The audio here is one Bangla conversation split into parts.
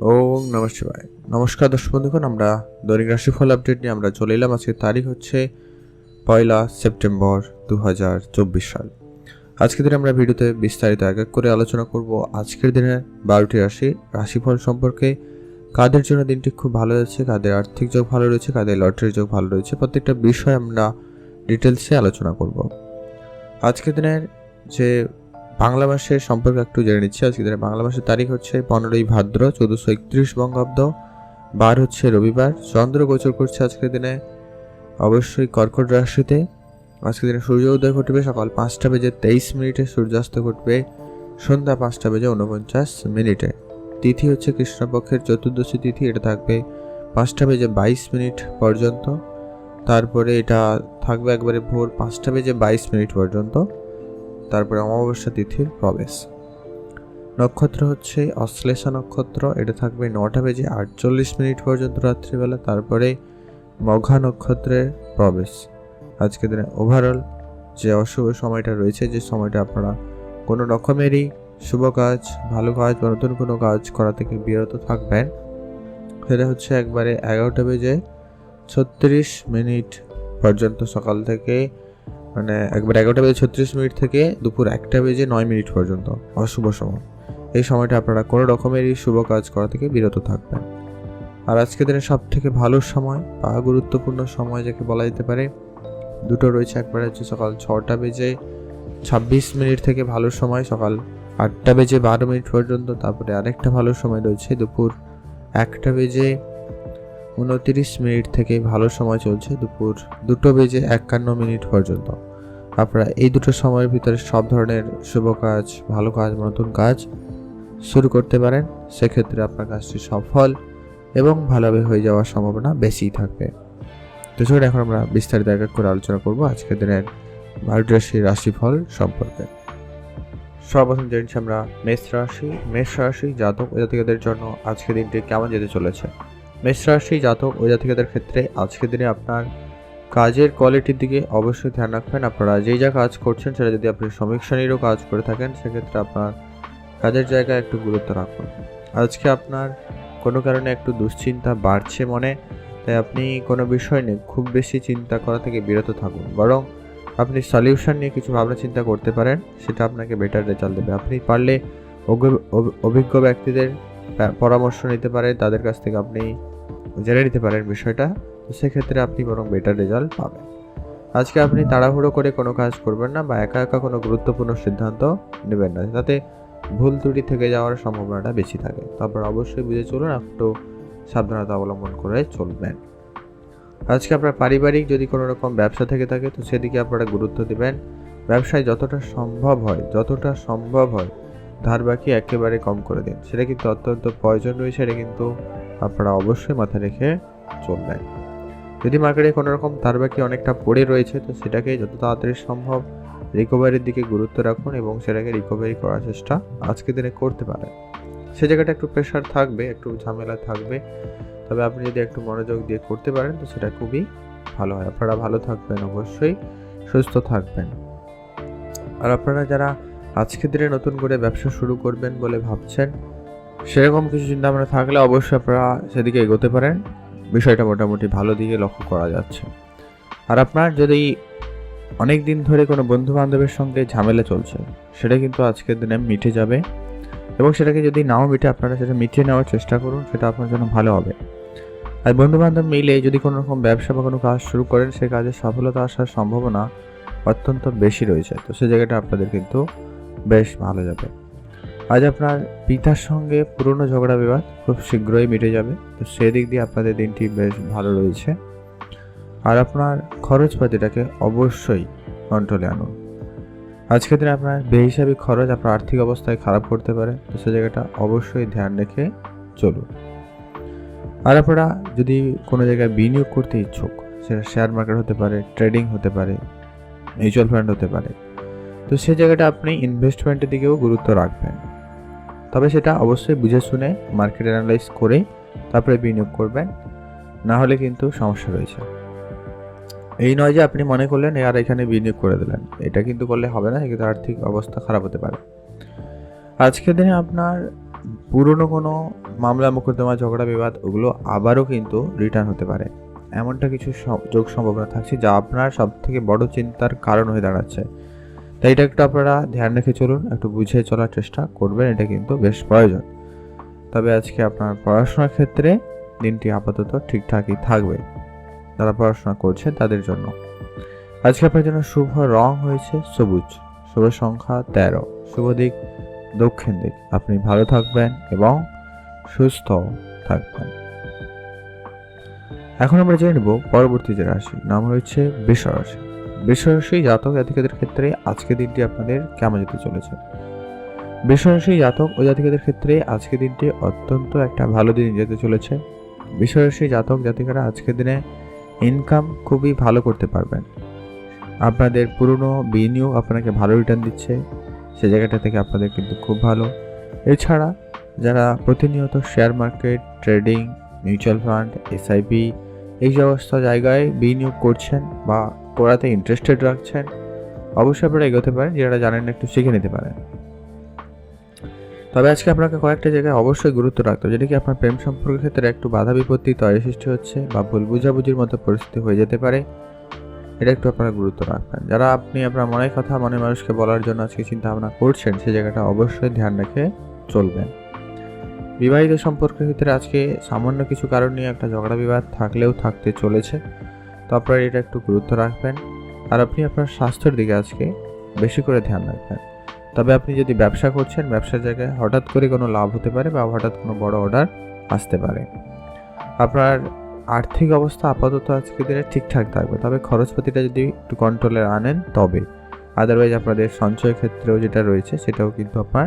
ওম নমঃ শিবায়। নমস্কার দর্শক বন্ধুগণ, আমরা দৈনিক রাশিফল আপডেট নিয়ে আমরা চলে এলাম। আজকের তারিখ হচ্ছে 1 সেপ্টেম্বর 2024 সাল। আজকের দিনে আমরা ভিডিওতে বিস্তারিত এক এক করে আলোচনা করব আজকের দিনে 12টি রাশিফল সম্পর্কে। কাদের জন্য দিনটি খুব ভালো যাচ্ছে, কাদের আর্থিক যোগ ভালো রয়েছে, কাদের লটারির যোগ ভালো রয়েছে, প্রত্যেকটা বিষয় আমরা ডিটেলসে আলোচনা করব। আজকের দিনের যে বাংলা মাসের সম্পর্কে একটু জেনে নিচ্ছি। আজকে দিনে বাংলা মাসের তারিখ হচ্ছে 15 ভাদ্র 1431 বঙ্গাব্দ, বার হচ্ছে রবিবার। চন্দ্র গোচর করছে আজকের দিনে অবশ্যই কর্কট রাশিতে। আজকের দিনে সূর্য উদয় ঘটবে সকাল 5:23, সূর্যাস্ত ঘটবে সন্ধ্যা 5:49। তিথি হচ্ছে কৃষ্ণপক্ষের চতুর্দশী তিথি, এটা থাকবে 5:22 পর্যন্ত। তারপরে এটা থাকবে একবারে ভোর 5:22 পর্যন্ত। তারপরে অমাবস্যা তিথির প্রবেশ। নক্ষত্র হচ্ছে অশ্লেষা নক্ষত্র, এটা থাকবে 9:48 পর্যন্ত রাত্রিবেলা। তারপরে মঘা নক্ষত্রের প্রবেশ। আজকের দিনে ওভারঅল যে অশুভ সময়টা রয়েছে, যে সময়টা আপনারা কোনো রকমেরই শুভ কাজ, ভালো কাজ বা নতুন কোনো কাজ করা থেকে বিরত থাকবেন, সেটা হচ্ছে একবারে 11:36 পর্যন্ত, সকাল থেকে মানে একবার 11:36 থেকে দুপুর 1:09 পর্যন্ত অশুভ সময়। এই সময়টা আপনারা কোনো রকমেরই শুভ কাজ করা থেকে বিরত থাকবেন। আর আজকের দিনে সব থেকে ভালো সময় বা গুরুত্বপূর্ণ সময় যাকে বলা যেতে পারে, দুটো রয়েছে। একবার হচ্ছে সকাল 6:26 থেকে ভালো সময় সকাল 8:12 পর্যন্ত। তারপরে আরেকটা ভালো সময় রয়েছে দুপুর 1:29 থেকে ভালো সময় চলছে দুপুর 2:51 পর্যন্ত। আপনারা এই দুটো সময়ের ভিতরে সব ধরনের শুভ কাজ, ভালো কাজ, নতুন কাজ শুরু করতে পারেন। সেক্ষেত্রে আপনার কাজটি সফল এবং ভালোভাবে হয়ে যাওয়ার সম্ভাবনা বেশিই থাকবে। তো চলুন এখন আমরা বিস্তারিত এক এক করে আলোচনা করব আজকের দিনের 12টি রাশিফল সম্পর্কে। সর্বপ্রথম জেনেছি আমরা মেষ রাশি জাতক ও জাতিকাদের জন্য আজকের দিনটি কেমন যেতে চলেছে। মেষ রাশি জাতক ও জাতিকাদের ক্ষেত্রে আজকের দিনে আপনার কাজের কোয়ালিটির দিকে অবশ্যই ধ্যান রাখবেন। আপনারা যেই যা কাজ করছেন সেটা যদি আপনি শ্রমিক শ্রেণীরও কাজ করে থাকেন, সেক্ষেত্রে আপনার কাজের জায়গায় একটু গুরুত্ব রাখুন। আজকে আপনার কোনো কারণে একটু দুশ্চিন্তা বাড়ছে মনে, তাই আপনি কোনো বিষয় নিয়ে খুব বেশি চিন্তা করা থেকে বিরত থাকুন, বরং আপনি সলিউশন নিয়ে কিছু ভাবনা চিন্তা করতে পারেন, সেটা আপনাকে বেটার রেজাল্ট দেবে। আপনি পারলে অভিজ্ঞ ব্যক্তিদের পরামর্শ নিতে পারেন, তাদের কাছ থেকে আপনি জেনে নিতে পারেন বিষয়টা, তো সেক্ষেত্রে আপনি বরং বেটার রেজাল্ট পাবেন। আজকে আপনি তাড়াহুড়ো করে কোনো কাজ করবেন না বা একা একা কোনো গুরুত্বপূর্ণ সিদ্ধান্ত নেবেন না, যাতে ভুল ত্রুটি থেকে যাওয়ার সম্ভাবনাটা বেশি থাকে। তারপর অবশ্যই বুঝে চলুন, একটু সাবধানতা অবলম্বন করে চলবেন। আজকে আপনার পারিবারিক যদি কোনো রকম ব্যবসা থেকে থাকে, তো সেদিকে আপনারা গুরুত্ব দেবেন। ব্যবসায় যতটা সম্ভব হয় ধার বাকি একেবারে কম করে দিন, সেটা কিন্তু অত্যন্ত প্রয়োজন রয়েছে, এটা কিন্তু আপনারা অবশ্যই মাথায় রেখে চলবেন। যদি মার্কেটে কোনো রকম ধার বাকি অনেকটা পড়ে রয়েছে, তো সেটাকে যত তাড়াতাড়ি সম্ভব রিকভারির দিকে গুরুত্ব রাখুন এবং সেটাকে রিকভারি করার চেষ্টা আজকের দিনে করতে পারেন। সে জায়গাটা একটু প্রেশার থাকবে, একটু ঝামেলা থাকবে, তবে আপনি যদি একটু মনোযোগ দিয়ে করতে পারেন তো সেটা খুবই ভালো হয়। আপনারা ভালো থাকবেন, অবশ্যই সুস্থ থাকবেন। আর আপনারা যারা আজকের দিনে নতুন করে ব্যবসা শুরু করবেন বলে ভাবছেন, সেরকম কিছু চিন্তা ভাবনা থাকলে অবশ্যই আপনারা সেদিকে এগোতে পারেন। বিষয়টা মোটামুটি ভালো দিকে লক্ষ্য করা যাচ্ছে। আর আপনার যদি অনেক দিন ধরে কোনো বন্ধু বান্ধবের সঙ্গে ঝামেলা চলছে, সেটা কিন্তু আজকের দিনে মিটে যাবে, এবং সেটাকে যদি নাও মিটে আপনারা সেটা মিটিয়ে নেওয়ার চেষ্টা করুন, সেটা আপনার জন্য ভালো হবে। আর বন্ধু বান্ধব মিলে যদি কোনো রকম ব্যবসা বা কোনো কাজ শুরু করেন, সেই কাজে সফলতা আসার সম্ভাবনা অত্যন্ত বেশি রয়েছে, তো সেই জায়গাটা আপনাদের কিন্তু বেশ ভালো যাবে। আজ আপনার পিতার সঙ্গে পুরনো ঝগড়া বিবাদ খুব শীঘ্রই মিটে যাবে, তো সেদিক দিয়ে আপনাদের দিনটি বেশ ভালো রয়েছে। আর আপনার খরচপাতিটাকে অবশ্যই কন্ট্রোলে আনুন। আজকের দিনে আপনার বেহিসাবি খরচ আপনার আর্থিক অবস্থায় খারাপ করতে পারে, তো সে জায়গাটা অবশ্যই ধ্যান রেখে চলুন। আর আপনারা যদি কোনো জায়গায় বিনিয়োগ করতে ইচ্ছুক, সেটা শেয়ার মার্কেট হতে পারে, ট্রেডিং হতে পারে, মিউচুয়াল ফান্ড হতে পারে, তো সেই জায়গাটা আপনি ইনভেস্টমেন্টের দিকেও গুরুত্ব রাখবেন। তবে সেটা অবশ্যই বুঝে শুনে মার্কেট অ্যানালাইজ করে তারপরে বিনিয়োগ করবেন, না হলে কিন্তু সমস্যা রয়েছে। এই নয় যে আপনি মনে করলেন আর এখানে বিনিয়োগ করে দিলেন, এটা কিন্তু করলে হবে না, কিন্তু আর্থিক অবস্থা খারাপ হতে পারে। আজকের দিনে আপনার পুরনো কোনো মামলা মোকদ্দমা ঝগড়া বিবাদ ওগুলো আবারও কিন্তু রিটার্ন হতে পারে, এমনটা কিছু যোগ সম্ভাবনা থাকছে যা আপনার সব থেকে বড় চিন্তার কারণ হয়ে দাঁড়াচ্ছে। তাই এটা একটু আপনারা ধ্যান রেখে চলুন, একটু বুঝে চলার চেষ্টা করবেন, এটা কিন্তু বেশ প্রয়োজন। তবে আজকে আপনার পড়াশোনার ক্ষেত্রে দিনটি আপাতত ঠিকঠাকই থাকবে। যারা পড়াশোনা করছে তাদের জন্য আজকে আপনার জন্য শুভ রং হয়েছে সবুজ, শুভ সংখ্যা 13, শুভ দিক দক্ষিণ দিক। আপনি ভালো থাকবেন এবং সুস্থ থাকবেন। এখন আমরা জেনে নেব পরবর্তী যে রাশি, নাম হচ্ছে বৃষ রাশি। বৃষ রাশি জাতক জাতিকাদের ক্ষেত্রে আজকে দিনটি আপনাদের কেমন যেতে চলেছে? বৃষ রাশি জাতক ও জাতিকাদের ক্ষেত্রে আজকে দিনটি অত্যন্ত একটা ভালো দিন যেতে চলেছে। বৃষ রাশি জাতক জাতিকারা আজকের দিনে ইনকাম খুবই ভালো করতে পারবেন। আপনাদের পুরনো বিনিয়োগ আপনাকে ভালো রিটার্ন দিচ্ছে, সে জায়গাটা থেকে আপনাদের কিন্তু খুব ভালো। এছাড়া যারা প্রতিনিয়ত share market, trading, mutual fund, SIP এই সমস্ত জায়গায় বিনিয়োগ করছেন বা করাতে ইন্টারেস্টেড রাখছেন, অবশ্যই আপনারা এগোতে পারেন। যারা জানেন না একটু শিখে নিতে পারেন। তবে আজকে আপনাকে কয়েকটা জায়গায় অবশ্যই গুরুত্ব রাখতে হবে, যেটা কি আপনার প্রেম সম্পর্কের ক্ষেত্রে একটু বাধা বিপত্তি তৈরি সৃষ্টি হচ্ছে বা ভুল বুঝাবুঝির মতো পরিস্থিতি হয়ে যেতে পারে, এটা একটু আপনারা গুরুত্ব রাখবেন। যারা আপনি আপনার মনের কথা মনের মানুষকে বলার জন্য আজকে চিন্তা ভাবনা করছেন, সেই জায়গাটা অবশ্যই ধ্যান রেখে চলবেন। বিবাহিত সম্পর্কের ক্ষেত্রে আজকে সামান্য কিছু কারণ নিয়ে একটা ঝগড়া বিবাদ থাকলেও থাকতে চলেছে, তো আপনারা এটা একটু গুরুত্ব রাখবেন। আর আপনি আপনার স্বাস্থ্যের দিকে আজকে বেশি করে ধ্যান রাখবেন। তবে আপনি যদি ব্যবসা করছেন, ব্যবসার জায়গায় হঠাৎ করে কোনো লাভ হতে পারে বা হঠাৎ কোনো বড় অর্ডার আসতে পারে। আপনার আর্থিক অবস্থা আপাতত আজকের দিনে ঠিকঠাক থাকবে, তবে খরচপাতিটা যদি একটু কন্ট্রোলে আনেন তবে, আদারওয়াইজ আপনাদের সঞ্চয় ক্ষেত্রেও যেটা রয়েছে সেটাও কিন্তু আপনার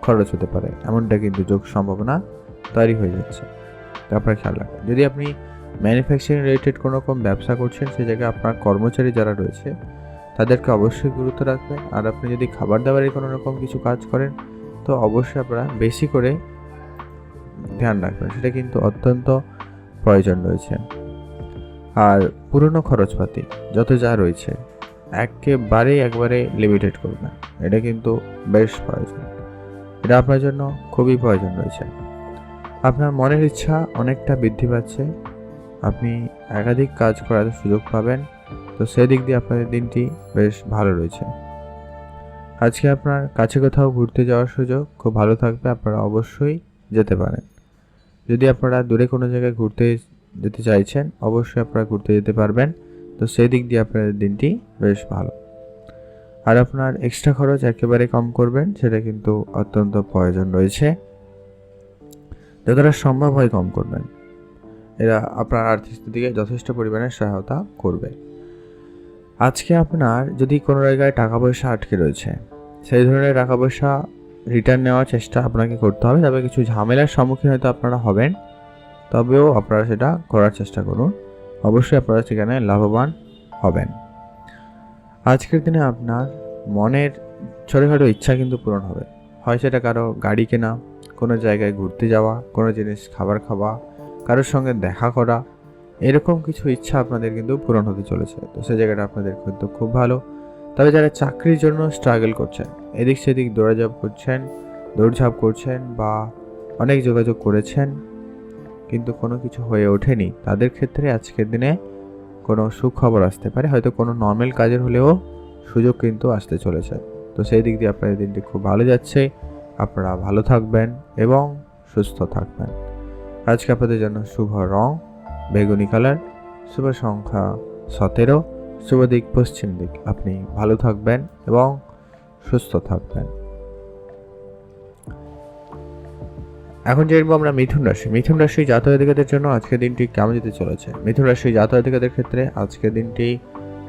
খরচ হতে পারে, এমনটা কিন্তু যোগ সম্ভাবনা তৈরি হয়ে যাচ্ছে। তো আপনার খেয়াল রাখবেন। যদি আপনি ম্যানুফ্যাকচারিং রিলেটেড কোনো রকম ব্যবসা করছেন, সেই জায়গায় আপনার কর্মচারী যারা রয়েছে তাদেরকে অবশ্যই গুরুত্ব রাখবেন। আর আপনি যদি খাবার দাবারের কোনো রকম কিছু কাজ করেন, তো অবশ্যই আপনারা বেশি করে ধ্যান রাখবেন, সেটা কিন্তু অত্যন্ত প্রয়োজন রয়েছে। আর পুরনো খরচপাতি যত যা রয়েছে একবারে লিমিটেড করবেন, এটা কিন্তু বেশ প্রয়োজন, এটা আপনার জন্য খুবই প্রয়োজন রয়েছে। আপনার মনের ইচ্ছা অনেকটা বৃদ্ধি পাচ্ছে, আপনি একাধিক কাজ করার সুযোগ পাবেন, তো সেদিক দিয়ে আপনাদের দিনটি বেশ ভালো রয়েছে। আজকে আপনার কাছে কোথাও ঘুরতে যাওয়ার সুযোগ খুব ভালো থাকবে, আপনারা অবশ্যই যেতে পারেন। যদি আপনারা দূরে কোনো জায়গায় ঘুরতে যেতে চাইছেন, অবশ্যই আপনারা ঘুরতে যেতে পারবেন, তো সেই দিক দিয়ে আপনাদের দিনটি বেশ ভালো। আর আপনার এক্সট্রা খরচ একেবারে কম করবেন, সেটা কিন্তু অত্যন্ত প্রয়োজন রয়েছে। যতটা সম্ভব হয় কম করবেন, এরা আপনার আর্থিক স্থিতিকে যথেষ্ট পরিমাণে সহায়তা করবে। আজকে আপনার যদি কোনো জায়গায় টাকা পয়সা আটকে রয়েছে, সেই ধরনের টাকা পয়সা রিটার্ন নেওয়ার চেষ্টা আপনাকে করতে হবে। তবে কিছু ঝামেলার সম্মুখীন হয়তো আপনারা হবেন, তবেও আপনারা সেটা করার চেষ্টা করুন, অবশ্যই আপনারা সেখানে লাভবান হবেন। আজকের দিনে আপনার মনের ছোটোখাটো ইচ্ছা কিন্তু পূরণ হবে, হয় সেটা কারো গাড়ি কেনা, কোনো জায়গায় ঘুরতে যাওয়া, কোনো জিনিস খাবার খাওয়া, কারোর সঙ্গে দেখা করা, এরকম কিছু ইচ্ছা আপনাদের কিন্তু পূরণ হতে চলেছে, তো সেই জায়গাটা আপনাদের কিন্তু খুব ভালো। তবে যারা চাকরির জন্য স্ট্রাগল করছেন, এদিক সেদিক দৌড়ঝাঁপ করছেন বা অনেক যোগাযোগ করেছেন কিন্তু কোনো কিছু হয়ে ওঠেনি, তাদের ক্ষেত্রে আজকের দিনে কোনো সুখবর আসতে পারে, হয়তো কোনো নর্মাল কাজের হলেও সুযোগ কিন্তু আসতে চলেছে, তো সেই দিক দিয়ে আপনাদের দিনটি খুব ভালো যাচ্ছে। আপনারা ভালো থাকবেন এবং সুস্থ থাকবেন। আজকে আপনাদের জন্য শুভ রং বেগুনি কালার, শুভ সংখ্যা 17, শুভ দিক পশ্চিম দিক। আপনি ভালো থাকবেন এবং সুস্থ থাকবেন। এখন জানবো আমরা মিথুন রাশি জাতক জাতিকাদের জন্য আজকের দিনটি কেমন যেতে চলেছে। মিথুন রাশি জাতক জাতিকাদের ক্ষেত্রে আজকের দিনটি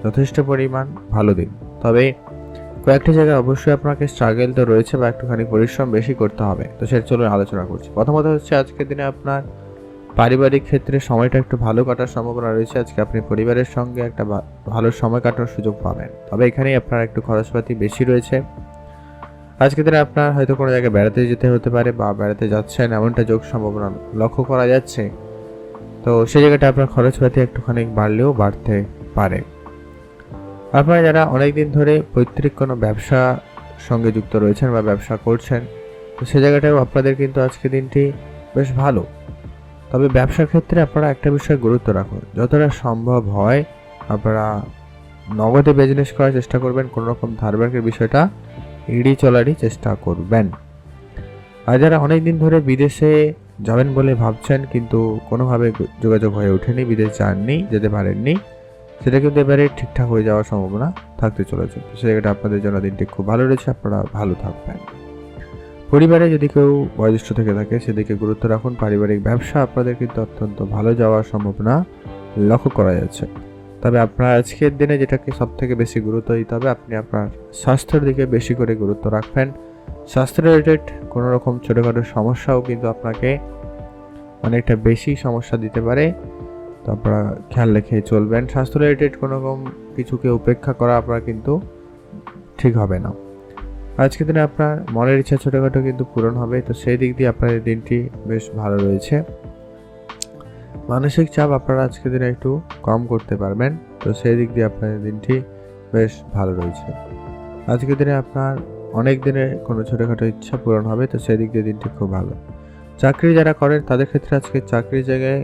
যথেষ্ট পরিমাণ ভালো দিন, তবে কয়েকটি জায়গায় অবশ্যই আপনাকে স্ট্রাগল তো রয়েছে বা একটুখানি পরিশ্রম বেশি করতে হবে, তো সেটা চলুন আলোচনা করছি। প্রথমত হচ্ছে আজকের দিনে আপনার পারিবারিক ক্ষেত্রে সময়টা একটু ভালো কাটার সম্ভাবনা রয়েছে। আজকে আপনি পরিবারের সঙ্গে একটা ভালো সময় কাটানোর সুযোগ পাবেন, তবে এখানেই আপনার একটু খরচপাতি বেশি রয়েছে। আজকের দিনে আপনার হয়তো কোনো জায়গায় বেড়াতে যেতে হতে পারে বা বেড়াতে যাচ্ছেন, এমনটা যোগ সম্ভাবনা লক্ষ্য করা যাচ্ছে, তো সেই জায়গাটা আপনার খরচপাতি একটুখানি বাড়লেও বাড়তে পারে। আপনারা যারা অনেকদিন ধরে পৈতৃক কোনো ব্যবসা সঙ্গে যুক্ত রয়েছেন বা ব্যবসা করছেন, তো সে জায়গাটাও আপনাদের কিন্তু আজকে দিনটি বেশ ভালো। তবে ব্যবসার ক্ষেত্রে আপনারা একটা বিষয় গুরুত্ব রাখুন, যতটা সম্ভব হয় আপনারা নগদে বিজনেস করার চেষ্টা করবেন, কোনো রকম ধারবাকির বিষয়টা এড়িয়ে চলারই চেষ্টা করবেন। আর যারা অনেক দিন ধরে বিদেশে যাবেন বলে ভাবছেন কিন্তু কোনোভাবে যোগাযোগ হয়ে ওঠেনি, বিদেশ যাননি, যেতে পারেননি, সেটা কিন্তু এবারে ঠিকঠাক হয়ে যাওয়ার সম্ভাবনা থাকতে চলেছে। তো সেটা আপনাদের জন্য দিনটি খুব ভালো রয়েছে, আপনারা ভালো থাকবেন। পরিবারে যদি কেউ বয়োজ্যেষ্ঠ থেকে থাকে সেদিকে গুরুত্ব রাখুন। পারিবারিক ব্যবসা আপনাদের কিন্তু অত্যন্ত ভালো যাওয়ার সম্ভাবনা লক্ষ্য করা যাচ্ছে। তবে আপনার আজকের দিনে যেটাকে সব থেকে বেশি গুরুত্ব দিতে হবে, আপনি আপনার স্বাস্থ্যের দিকে বেশি করে গুরুত্ব রাখবেন। স্বাস্থ্য রিলেটেড কোনো রকম ছোটোখাটো সমস্যাও কিন্তু আপনাকে অনেকটা বেশি সমস্যা দিতে পারে, তো আপনারা খেয়াল রেখে চলবেন। স্বাস্থ্য রিলেটেড কোনো রকম কিছুকে উপেক্ষা করা আপনার কিন্তু ঠিক হবে না। আজকের দিনে আপনার মনের ইচ্ছা ছোটোখাটো কিন্তু পূরণ হবে, তো সেই দিক দিয়ে আপনাদের দিনটি বেশ ভালো রয়েছে। মানসিক চাপ আপনারা আজকের দিনে একটু কম করতে পারবেন, তো সেই দিক দিয়ে আপনাদের দিনটি বেশ ভালো রয়েছে। আজকের দিনে আপনার অনেক দিনের কোনো ছোটোখাটো ইচ্ছা পূরণ হবে, তো সেই দিক দিয়ে দিনটি খুব ভালো। চাকরি যারা করেন তাদের ক্ষেত্রে আজকে চাকরির জায়গায়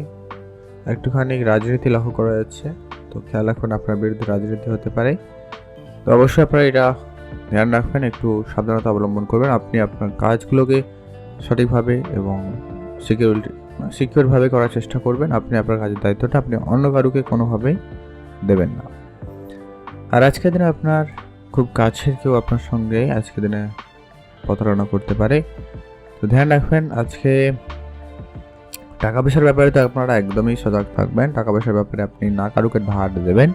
একটুখানি রাজনীতি লক্ষ্য করা যাচ্ছে, তো খেয়াল রাখুন আপনার বিরুদ্ধে রাজনীতি হতে পারে, তো অবশ্যই আপনারা এটা ধ্যান রাখবেন, একটু সাবধানতা অবলম্বন করবেন। আপনি আপনার কাজগুলোকে সঠিকভাবে এবং সিকিউরভাবে করার চেষ্টা করবেন। আপনি আপনার কাজের দায়িত্বটা আপনি অন্য কারুকে কোনোভাবেই দেবেন না। আর আজকের দিনে আপনার খুব কাছের কেউ আপনার সঙ্গে আজকের দিনে প্রতারণা করতে পারে, তো ধ্যান রাখবেন। আজকে টাকা পয়সার ব্যাপারে তো আপনারা একদমই সজাগ থাকবেন। টাকা পয়সার ব্যাপারে আপনি না কারুকে ধার দেবেন,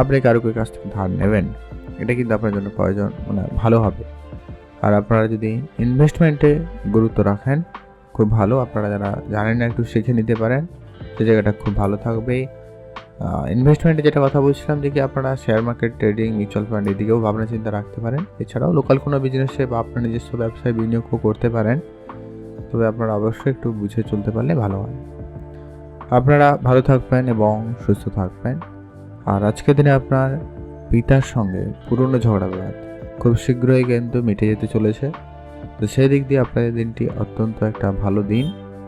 আপনি কারুকে কাছ থেকে ধার নেবেন, এটা কিন্তু আপনার জন্য প্রয়োজন ভালো হবে। আর আপনারা যদি ইনভেস্টমেন্টে গুরুত্ব রাখেন খুব ভালো, আপনারা যারা জানেন না একটু শিখে নিতে পারেন, সে জায়গাটা খুব ভালো থাকবে। ইনভেস্টমেন্টে যেটা কথা বলছিলাম যে কি আপনারা share market, trading, mutual fund এদিকেও ভাবনা চিন্তা রাখতে পারেন। এছাড়াও লোকাল কোনো বিজনেসে বা আপনার নিজস্ব ব্যবসায় বিনিয়োগও করতে পারেন, তবে আপনারা অবশ্যই একটু বুঝে চলতে পারলে ভালো হয়। আপনারা ভালো থাকবেন এবং সুস্থ থাকবেন। আর আজকের দিনে আপনার পিতার সঙ্গে পুরনো ঝগড়া বিবাদ খুব শীঘ্রই কিন্তু মিটে যেতে চলেছে, তো সেই দিক দিয়ে আপনাদের দিনটি অত্যন্ত একটা ভালো দিন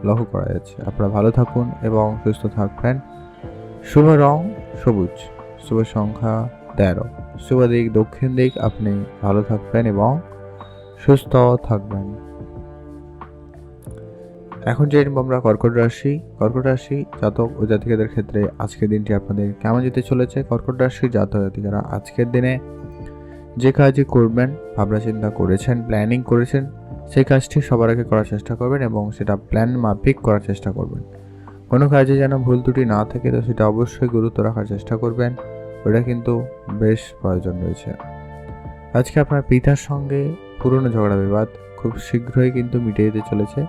লক্ষ্য করা যাচ্ছে। আপনারা ভালো থাকুন এবং সুস্থ থাকবেন। শুভ রং সবুজ, শুভ সংখ্যা 13, শুভ দিক দক্ষিণ দিক। আপনি ভালো থাকবেন এবং সুস্থ থাকবেন। এখন যে আমরা কর্কট রাশি জাতক ও জাতিকাদের ক্ষেত্রে আজকের দিনটি আপনাদের কেমন যেতে চলেছে। কর্কট রাশি জাতক জাতিকারা আজকের দিনে যে কাজই করবেন, ভাবনা চিন্তা করেছেন, প্ল্যানিং করেছেন, সেই কাজটি সবার আগে করার চেষ্টা করবেন এবং সেটা প্ল্যান মাফিক করার চেষ্টা করবেন। কোনো কাজে যেন ভুল ত্রুটি না থাকে, তো সেটা অবশ্যই গুরুত্ব রাখার চেষ্টা করবেন, ওটা কিন্তু বেশ প্রয়োজন রয়েছে। আজকে আপনার পিতার সঙ্গে পুরনো ঝগড়া বিবাদ খুব শীঘ্রই কিন্তু মিটে যেতে চলেছে,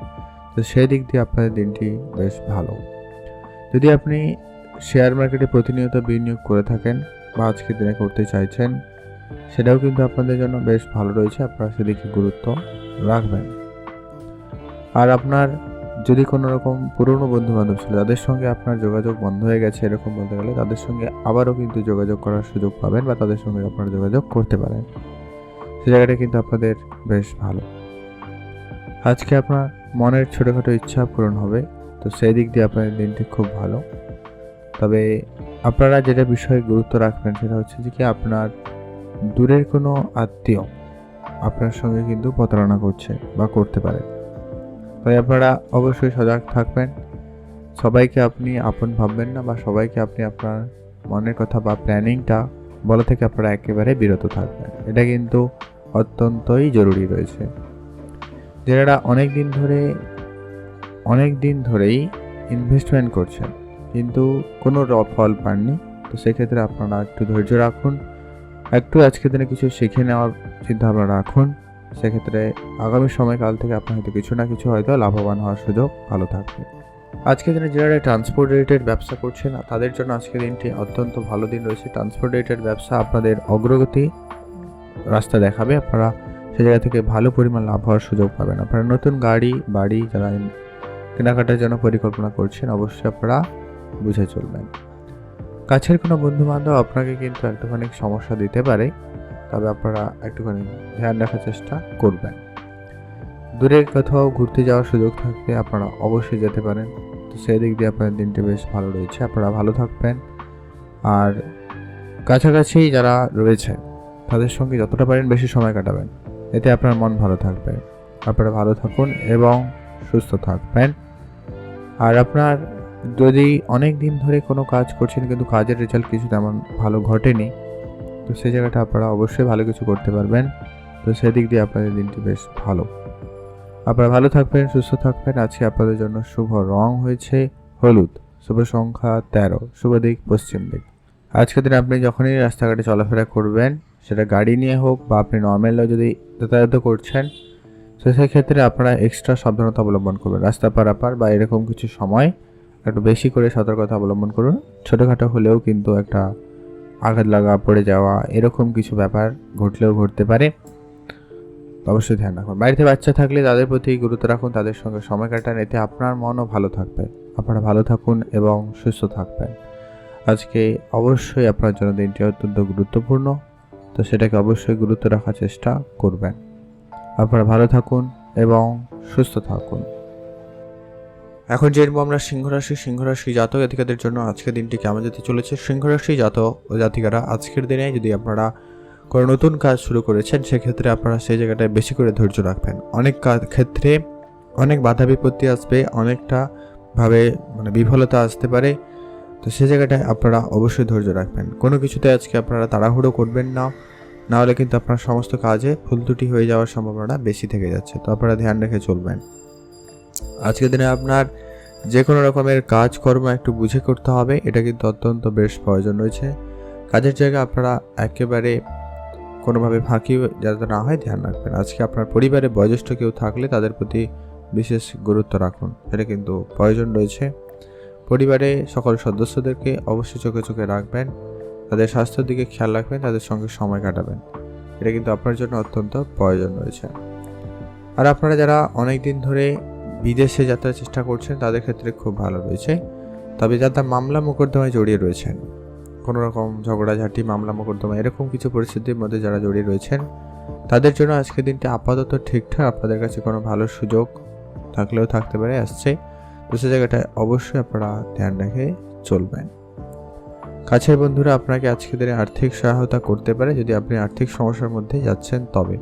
তো সেই দিক দিয়ে আপনাদের দিনটি বেশ ভালো। যদি আপনি শেয়ার মার্কেটে প্রতিনিয়ত বিনিয়োগ করে থাকেন বা আজকের দিনে করতে চাইছেন, সেটাও কিন্তু আপনাদের জন্য বেশ ভালো রয়েছে, আপনারা সেদিকে গুরুত্ব রাখবেন। আর আপনার যদি কোনো রকম পুরনো বন্ধু বান্ধব ছিল যাদের সঙ্গে আপনার যোগাযোগ বন্ধ হয়ে গেছে, এরকম বলতে গেলে তাদের সঙ্গে আবারও কিন্তু যোগাযোগ করার সুযোগ পাবেন বা তাদের সঙ্গে আপনারা যোগাযোগ করতে পারেন, সে জায়গাটা কিন্তু আপনাদের বেশ ভালো। আজকে আপনার মনের ছোটোখাটো ইচ্ছা পূরণ হবে, তো সেই দিক দিয়ে আপনাদের দিনটি খুব ভালো। তবে আপনারা যেটা বিষয়ে গুরুত্ব রাখবেন সেটা হচ্ছে যে কি আপনার দূরের কোনো আত্মীয় আপনার সঙ্গে কিন্তু প্রতারণা করছে বা করতে পারে, তাই আপনারা অবশ্যই সজাগ থাকবেন। সবাইকে আপনি আপন ভাববেন না বা সবাইকে আপনি আপনার মনের কথা বা প্ল্যানিংটা বলা থেকে আপনারা একেবারে বিরত থাকবেন, এটা কিন্তু অত্যন্তই জরুরি রয়েছে। যারা অনেক দিন ধরেই ইনভেস্টমেন্ট করছেন কিন্তু কোনো ফল পাননি, তো সেক্ষেত্রে আপনারা একটু ধৈর্য রাখুন, একটু আজকের দিনে কিছু শিখে নেওয়ার চিন্তা ভাবনা রাখুন, সেক্ষেত্রে আগামী সময়কাল থেকে আপনার হয়তো কিছু না কিছু হয়তো লাভবান হওয়ার সুযোগ ভালো থাকবে। আজকের দিনে যারা ট্রান্সপোর্ট রিলেটেড ব্যবসা করছেন তাদের জন্য আজকের দিনটি অত্যন্ত ভালো দিন রয়েছে। ট্রান্সপোর্ট রিলেটেড ব্যবসা আপনাদের অগ্রগতি রাস্তা দেখাবে, আপনারা সে জায়গা থেকে ভালো পরিমাণ লাভ হওয়ার সুযোগ পাবেন। আপনারা নতুন গাড়ি বাড়ি যারা কেনাকাটার জন্য পরিকল্পনা করছেন অবশ্যই আপনারা বুঝে চলবেন। কাছের কোনো বন্ধু বান্ধব আপনাকে কিন্তু একটুখানি সমস্যা দিতে পারে, তবে আপনারা একটুখানি ধ্যান রাখার চেষ্টা করবেন। দূরের কোথাও ঘুরতে যাওয়ার সুযোগ থাকলে আপনারা অবশ্যই যেতে পারেন। তো সেই দিক দিয়ে আপনার দিনটি বেশ ভালো রয়েছে, আপনারা ভালো থাকবেন। আর কাছাকাছি যারা রয়েছে তাদের সঙ্গে যতটা পারেন বেশি সময় কাটাবেন, এতে আপনার মন ভালো থাকবে। আপনারা ভালো থাকুন এবং সুস্থ থাকবেন। আর আপনার যদি অনেক দিন ধরে কোনো কাজ করছেন কিন্তু কাজের রেজাল্ট কিছু তেমন ভালো ঘটেনি, তো সেই জায়গাটা আপনারা অবশ্যই ভালো কিছু করতে পারবেন। তো সেদিক দিয়ে আপনাদের দিনটি বেশ ভালো। আপনারা ভালো থাকবেন, সুস্থ থাকবেন। আজকে আপনাদের জন্য শুভ রং হয়েছে হলুদ, শুভ সংখ্যা 13, শুভ দিক পশ্চিম দিক। আজকের দিনে আপনি যখনই রাস্তাঘাটে চলাফেরা করবেন, সেটা গাড়ি নিয়ে হোক বা আপনি নর্মালও যদি যাতায়াত করছেন, তো সেক্ষেত্রে আপনারা এক্সট্রা সাবধানতা অবলম্বন করবেন। রাস্তা পারাপার বা এরকম কিছু সময় একটু বেশি করে সতর্কতা অবলম্বন করুন। ছোটোখাটো হলেও কিন্তু একটা আঘাত লাগা, পড়ে যাওয়া, এরকম কিছু ব্যাপার ঘটলেও ঘটতে পারে। অবশ্যই ধ্যান রাখুন। বাড়িতে বাচ্চা থাকলে তাদের প্রতি গুরুত্ব রাখুন, তাদের সঙ্গে সময় কাটান, এতে আপনার মনও ভালো থাকবে। আপনারা ভালো থাকুন এবং সুস্থ থাকবেন। আজকে অবশ্যই আপনার জন্য দিনটি অত্যন্ত গুরুত্বপূর্ণ, তো সেটাকে অবশ্যই গুরুত্ব রাখার চেষ্টা করবেন। আপনারা ভালো থাকুন এবং সুস্থ থাকুন। এখন জেনবো আমরা সিংহরাশি জাতক জাতিকাদের জন্য আজকের দিনটি কেমন যেতে চলেছে। সিংহরাশি জাতক ও জাতিকারা আজকের দিনে যদি আপনারা কোনো নতুন কাজ শুরু করেছেন, সেক্ষেত্রে আপনারা সেই জায়গাটায় বেশি করে ধৈর্য রাখবেন। অনেক ক্ষেত্রে অনেক বাধা বিপত্তি আসবে, অনেকটা ভাবে বিফলতা আসতে পারে। তো সেই জায়গাটায় আপনারা অবশ্যই ধৈর্য রাখবেন। কোনো কিছুতে আজকে আপনারা তাড়াহুড়ো করবেন না, না হলে কিন্তু আপনার সমস্ত কাজে ভুল ত্রুটি হয়ে যাওয়ার সম্ভাবনা বেশি থেকে যাচ্ছে। তো আপনারা ধ্যান রেখে চলবেন। আজকের দিনে আপনার যে কোনো রকমের কাজকর্ম একটু বুঝে করতে হবে, এটা কিন্তু অত্যন্ত বেশ প্রয়োজন রয়েছে। কাজের জায়গায় আপনারা একেবারে কোনোভাবে ফাঁকি যাতে না হয় ধ্যান রাখবেন। আজকে আপনার পরিবারে বয়োজ্যেষ্ঠ কেউ থাকলে তাদের প্রতি বিশেষ গুরুত্ব রাখুন, এটা কিন্তু প্রয়োজন রয়েছে। পরিবারে সকল সদস্যদেরকে অবশ্যই চোখে চোখে রাখবেন, তাদের স্বাস্থ্যের দিকে খেয়াল রাখবেন, তাদের সঙ্গে সময় কাটাবেন, এটা কিন্তু আপনার জন্য অত্যন্ত প্রয়োজন রয়েছে। আর আপনারা যারা অনেক দিন ধরে বিদেশে যাত্রার চেষ্টা করছেন, তাদের ক্ষেত্রে খুব ভালো রয়েছে। তবে যারা মামলা মোকদ্দমায় জড়িয়ে রয়েছেন, কোনো রকম ঝগড়াঝাটি, মামলা মোকদ্দমা এরকম কিছু পরিস্থিতির মধ্যে যারা জড়িয়ে রয়েছেন, তাদের জন্য আজকের দিনটি আপাতত ঠিকঠাক। আপনাদের কাছে কোনো ভালো সুযোগ থাকলেও থাকতে পারে, আসছে। তো সে জায়গাটায় অবশ্যই আপনারা ধ্যান রেখে চলবেন। কাছের বন্ধুরা আপনাকে আজকের দিনে আর্থিক সহায়তা করতে পারে। যদি আপনি আর্থিক সমস্যার মধ্যে যাচ্ছেন, তবে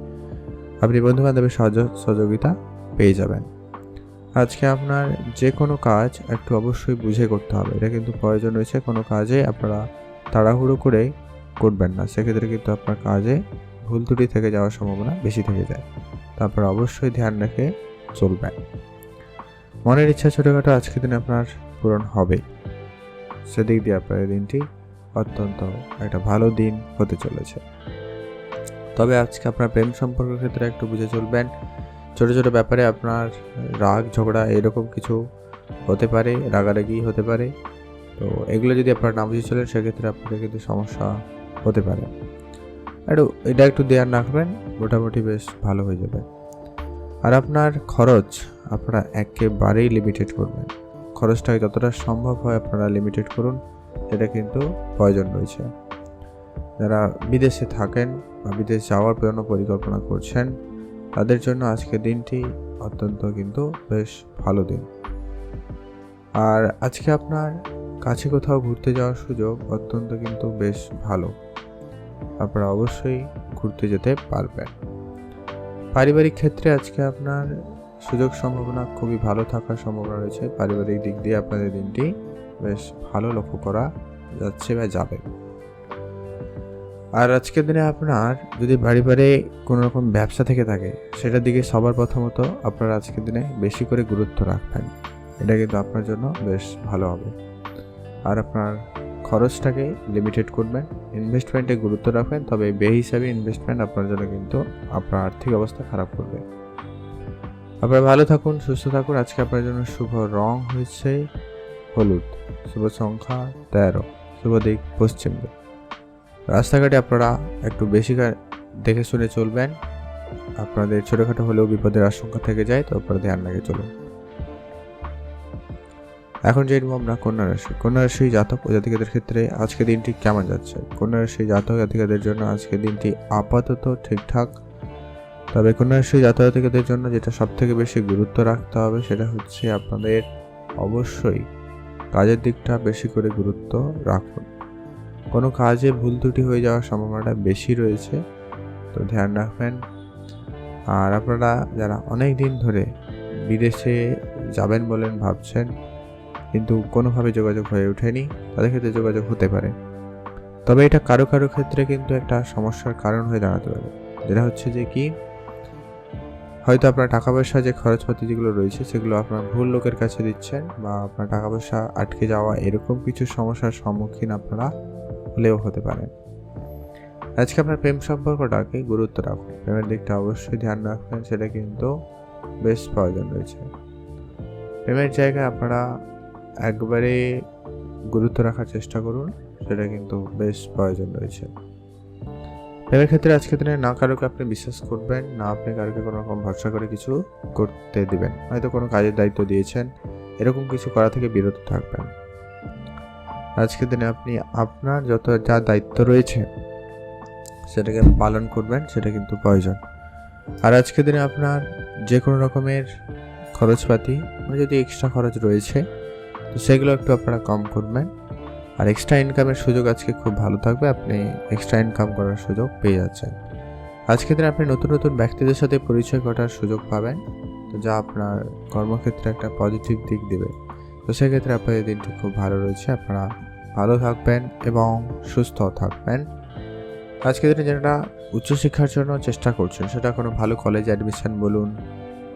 আপনি বন্ধুবান্ধবের সহযোগিতা পেয়ে যাবেন। আজকে আপনার যে কোনো কাজ একটু অবশ্যই বুঝে করতে হবে, এটা কিন্তু প্রয়োজন রয়েছে। কোনো কাজে আপনারা তাড়াহুড়ো করে করবেন না, সেক্ষেত্রে কিন্তু আপনার কাজে ভুল ত্রুটি থেকে যাওয়ার সম্ভাবনা বেশি থেকে যায়। তো আপনারা অবশ্যই ধ্যান রেখে চলবেন। মনের ইচ্ছা ছোটোখাটো আজকের দিনে আপনার পূরণ হবে, সেদিক দিয়ে আপনার দিনটি অত্যন্ত একটা ভালো দিন হতে চলেছে। তবে আজকে আপনার প্রেম সম্পর্কের ক্ষেত্রে একটু বুঝে চলবেন। ছোটো ছোটো ব্যাপারে আপনার রাগ ঝগড়া এরকম কিছু হতে পারে, রাগারাগি হতে পারে। তো এগুলো যদি আপনারা না বুঝে চলেন, সেক্ষেত্রে আপনাদের কিন্তু সমস্যা হতে পারে। এটা একটু ধ্যান রাখবেন, মোটামুটি বেশ ভালো হয়ে যাবে। আর আপনার খরচ আপনারা একেবারেই লিমিটেড করবেন। খরচটাকে যতটা সম্ভব হয় আপনারা লিমিটেড করুন, এটা কিন্তু প্রয়োজন রয়েছে। যারা বিদেশে থাকেন বা বিদেশ যাওয়ার জন্য পরিকল্পনা করছেন, তাদের জন্য আজকের দিনটি অত্যন্ত কিন্তু বেশ ভালো দিন। আর আজকে আপনার কাছে কোথাও ঘুরতে যাওয়ার সুযোগ অত্যন্ত কিন্তু বেশ ভালো, আপনারা অবশ্যই ঘুরতে যেতে পারবেন। পারিবারিক ক্ষেত্রে আজকে আপনার সুযোগ সম্ভাবনা খুবই ভালো থাকার সম্ভাবনা রয়েছে। পারিবারিক দিক দিয়ে আপনাদের দিনটি বেশ ভালো লক্ষ্য করা যাচ্ছে বা যাবে। আর আজকের দিনে আপনার যদি বাড়ি কোনো রকম ব্যবসা থেকে থাকে, সেটার দিকে সবার প্রথমত আপনারা আজকের দিনে বেশি করে গুরুত্ব রাখবেন, এটা কিন্তু আপনার জন্য বেশ ভালো হবে। আর আপনার খরচটাকে লিমিটেড করবেন, ইনভেস্টমেন্টে গুরুত্ব রাখবেন, তবে বেহিসাবি ইনভেস্টমেন্ট আপনার জন্য কিন্তু আপনার আর্থিক অবস্থা খারাপ করবে। আপনারা ভালো থাকুন, সুস্থ থাকুন। আজকে আপনার জন্য শুভ রং হয়েছে হলুদ, শুভ সংখ্যা 13, শুভ দিক পশ্চিম দিক। রাস্তাঘাটে আপনারা একটু বেশি দেখে শুনে চলবেন, আপনাদের ছোটোখাটো হলেও বিপদের আশঙ্কা থেকে যায়, তো আপনারা ধ্যান রেখে চলুন। এখন জেনবো আমরা কন্যা রাশি জাতক ও জাতিকাদের ক্ষেত্রে আজকে দিনটি কেমন যাচ্ছে। কন্যা রাশি জাতক জাতিকাদের জন্য আজকে দিনটি আপাতত ঠিকঠাক, তো তবে কন্যারাশি জাতকের জন্য যেটা সব থেকে বেশি গুরুত্ব রাখতে হবে সেটা হচ্ছে আপনাদের অবশ্যই কাজের দিকটা বেশি করে গুরুত্ব রাখুন। কোনো কাজে ভুল ত্রুটি হয়ে যাওয়ার সম্ভাবনাটা বেশি রয়েছে, তো ধ্যান রাখবেন। আর আপনারা যারা অনেক দিন ধরে বিদেশে যাবেন বলেন ভাবছেন কিন্তু কোনোভাবে যোগাযোগ হয়ে ওঠেনি, তাদের ক্ষেত্রে যোগাযোগ হতে পারে। তবে এটা কারো কারো ক্ষেত্রে কিন্তু একটা সমস্যার কারণ হয়ে দাঁড়াতে পারে, যেটা হচ্ছে যে কি হয়তো আপনার টাকা পয়সা যে খরচপাতি যেগুলো রয়েছে সেগুলো আপনার ভুল লোকের কাছে দিচ্ছেন, বা আপনার টাকা পয়সা আটকে যাওয়া এরকম কিছু সমস্যার সম্মুখীন আপনারা হলেও হতে পারেন। আজকে আপনার প্রেম সম্পর্কটাকে গুরুত্ব রাখুন, প্রেমের দিকটা অবশ্যই ধ্যান রাখবেন, সেটা কিন্তু বেশ প্রয়োজন রয়েছে। প্রেমের জায়গায় আপনারা একবারে গুরুত্ব রাখার চেষ্টা করুন, সেটা কিন্তু বেশ প্রয়োজন রয়েছে। প্রেমের ক্ষেত্রে আজকে দিনে না কারোকে আপনি বিশ্বাস করবেন না, আপনি কারোকে কোনো রকম ভরসা করে কিছু করতে দিবেন। হয়তো কোনো কাজের দায়িত্ব দিয়েছেন, এরকম কিছু করা থেকে বিরত থাকবেন। আজকের দিনে আপনি আপনার যা দায়িত্ব রয়েছে সেটাকে পালন করবেন, সেটা কিন্তু প্রয়োজন। আর আজকের দিনে আপনার যে কোনো রকমের খরচপাতি যদি এক্সট্রা খরচ রয়েছে তো সেগুলো একটু আপনারা কম করবেন। আর এক্সট্রা ইনকামের সুযোগ আজকে খুব ভালো থাকবে, আপনি এক্সট্রা ইনকাম করার সুযোগ পেয়ে যাচ্ছেন। আজকের দিনে আপনি নতুন নতুন ব্যক্তিদের সাথে পরিচয় ঘটার সুযোগ পাবেন, তো যা আপনার কর্মক্ষেত্রে একটা পজিটিভ দিক দেবে। তো সেক্ষেত্রে আপনাদের দিনটি খুব ভালো রয়েছে, আপনারা ভালো থাকবেন এবং সুস্থ থাকবেন। আজকের দিনে যারা উচ্চশিক্ষার জন্য চেষ্টা করছেন, সেটা কোনো ভালো কলেজে অ্যাডমিশন বলুন,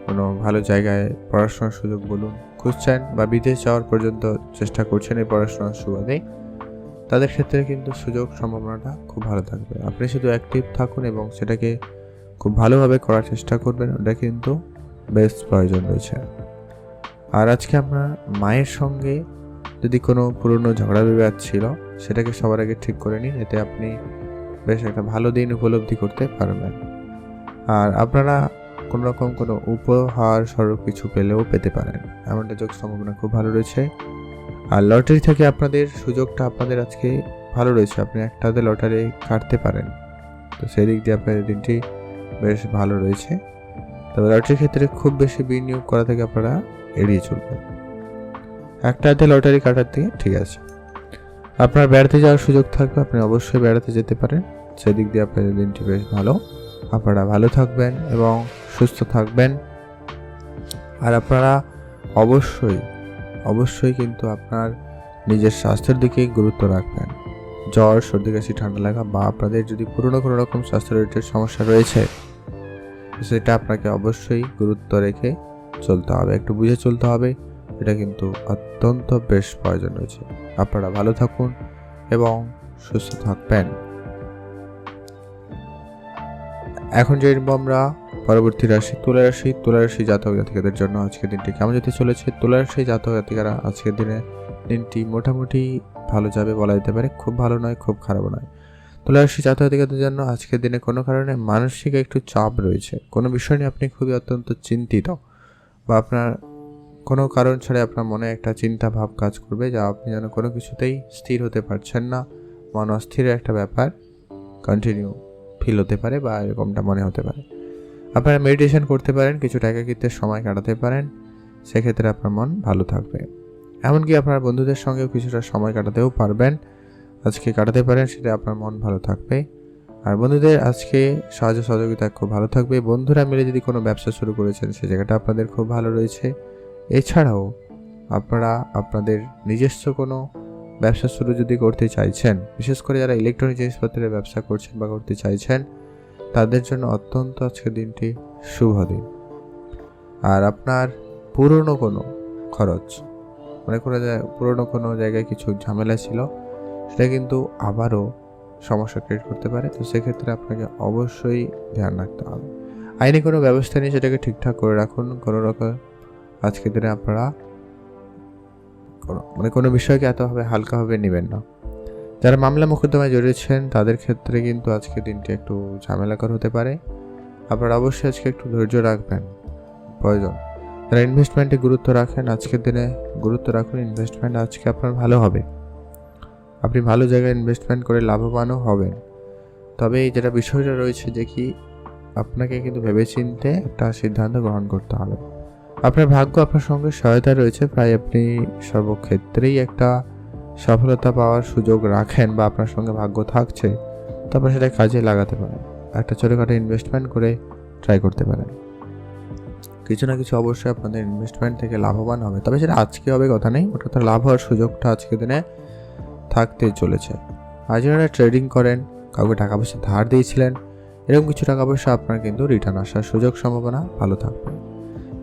কোনো ভালো জায়গায় পড়াশোনার সুযোগ বলুন খুঁজছেন, বা বিদেশ যাওয়ার পর্যন্ত চেষ্টা করছেন এই পড়াশোনার সুবাদে, তাদের ক্ষেত্রে কিন্তু সুযোগ সম্ভাবনাটা খুব ভালো থাকবে। আপনি শুধু অ্যাক্টিভ থাকুন এবং সেটাকে খুব ভালোভাবে করার চেষ্টা করবেন, ওটা কিন্তু বেশ প্রয়োজন রয়েছে। আর আজকে আপনার মায়ের সঙ্গে যদি কোনো পুরনো ঝগড়া বিবাদ ছিল সেটাকে সবার আগে ঠিক করে নিন, এতে আপনি বেশ একটা ভালো দিন উপলব্ধি করতে পারবেন। আর আপনারা কোনো রকম কোনো উপহার স্বরূপ কিছু পেলেও পেতে পারেন, এমনটা যোগ সম্ভাবনা খুব ভালো রয়েছে। আর লটারি থেকে আপনাদের সুযোগটা আপনাদের আজকে ভালো রয়েছে, আপনি একটাতে লটারি কাটতে পারেন, তো সেই দিক দিয়ে আপনাদের দিনটি বেশ ভালো রয়েছে। তবে লটারির ক্ষেত্রে খুব বেশি বিনিয়োগ করা থেকে আপনারা এড়িয়ে চলবেন, একটাতে লটারি কাটার থেকে ঠিক আছে। আপনার বেড়াতে যাওয়ার সুযোগ থাকবে, আপনি অবশ্যই বেড়াতে যেতে পারেন, সেদিক দিয়ে আপনাদের দিনটি বেশ ভালো। আপনারা ভালো থাকবেন এবং সুস্থ থাকবেন। আর আপনারা অবশ্যই কিন্তু আপনার নিজের স্বাস্থ্যের দিকে গুরুত্ব রাখবেন। জ্বর, সর্দি, কাশি, ঠান্ডা লাগা বা আপনাদের যদি পুরনো কোনো রকম স্বাস্থ্য রিলেটেড সমস্যা রয়েছে সেটা আপনাকে অবশ্যই গুরুত্ব রেখে চলতে হবে, একটু বুঝে চলতে হবে, এটা কিন্তু অত্যন্ত বেশ প্রয়োজন রয়েছে। আপনারা ভালো থাকুন এবং সুস্থ থাকবেন। এখন যে আমরা পরবর্তী রাশি তুলা রাশি জাতক জাতিকাদের জন্য আজকের দিনটি কেমন যেতে চলেছে। তুলা রাশি জাতক জাতিকারা আজকের দিনটি মোটামুটি ভালো যাবে বলা যেতে পারে, খুব ভালো নয় খুব খারাপ নয়। তুলা রাশি জাতক জাতিকাদের জন্য আজকের দিনে কোনো কারণে মানসিক একটু চাপ রয়েছে, কোনো বিষয় নিয়ে আপনি খুবই অত্যন্ত চিন্তিত, বা আপনার কোনো কারণ ছাড়া আপনার মনে একটা চিন্তা ভাব কাজ করবে, যা আপনি যেন কোনো কিছুতেই স্থির হতে পারছেন না, মন অস্থিরের একটা ব্যাপার কন্টিনিউ ফিল হতে পারে বা এরকমটা মনে হতে পারে। আপনারা মেডিটেশন করতে পারেন, কিছুটা একাকিত্বের সময় কাটাতে পারেন, সেক্ষেত্রে আপনার মন ভালো থাকবে। এমনকি আপনার বন্ধুদের সঙ্গেও কিছুটা সময় কাটাতেও পারবেন, আজকে কাটাতে পারেন, সেটা আপনার মন ভালো থাকবে। আর বন্ধুদের আজকে সাহায্য সহযোগিতা খুব ভালো থাকবে। বন্ধুরা মিলে যদি কোনো ব্যবসা শুরু করেছেন সে জায়গাটা আপনাদের খুব ভালো রয়েছে। এছাড়াও আপনারা আপনাদের নিজস্ব কোনো ব্যবসা শুরু যদি করতে চাইছেন, বিশেষ করে যারা ইলেকট্রনিক জিনিসপত্রের ব্যবসা করছেন বা করতে চাইছেন, তাদের জন্য অত্যন্ত আজকের দিনটি শুভ দিন। আর আপনার পুরনো কোনো খরচ, মানে পুরনো কোনো জায়গায় কিছু ঝামেলা ছিল, সেটা কিন্তু আবারও সমস্যা ক্রিয়েট করতে পারে, তো সেক্ষেত্রে আপনাকে অবশ্যই ধ্যান রাখতে হবে। আইনি কোনো ব্যবস্থা নিয়ে সেটাকে ঠিকঠাক করে রাখুন। কোনো রকম আজকের দিনে আপনারা কোনো বিষয়কে এতভাবে হালকাভাবে নেবেন না। যারা মামলা মোকদ্দমায় জড়িয়েছেন তাদের ক্ষেত্রে কিন্তু আজকের দিনটি একটু ঝামেলাকর হতে পারে, আপনারা অবশ্যই আজকে একটু ধৈর্য রাখবেন প্রয়োজন। যারা ইনভেস্টমেন্টে গুরুত্ব রাখেন আজকের দিনে গুরুত্ব রাখুন, ইনভেস্টমেন্ট আজকে আপনার ভালো হবে, আপনি ভালো জায়গায় ইনভেস্টমেন্ট করে লাভবানও হবেন। তবে যেটা বিষয়টা রয়েছে যে কি আপনাকে কিন্তু ভেবেচিন্তে একটা সিদ্ধান্ত গ্রহণ করতে হবে। আপনার ভাগ্য আপনার সঙ্গে সহায়তা রয়েছে, প্রায় আপনি সর্বক্ষেত্রেই একটা সফলতা পাওয়ার সুযোগ রাখেন বা আপনার সঙ্গে ভাগ্য থাকছে, তারপর সেটা কাজে লাগাতে পারেন। একটা ছোটোখাটো ইনভেস্টমেন্ট করে ট্রাই করতে পারেন। কিছু না কিছু অবশ্যই আপনাদের ইনভেস্টমেন্ট থেকে লাভবান হবে, তবে সেটা আজকে হবে কথা নেই, ওটা তো লাভ হওয়ার সুযোগটা আজকের দিনে থাকতে চলেছে। আর যারা ট্রেডিং করেন, কাউকে টাকা পয়সা ধার দিয়েছিলেন, এরকম কিছু টাকা পয়সা আপনার কিন্তু রিটার্ন আসার সুযোগ সম্ভাবনা ভালো থাকবে।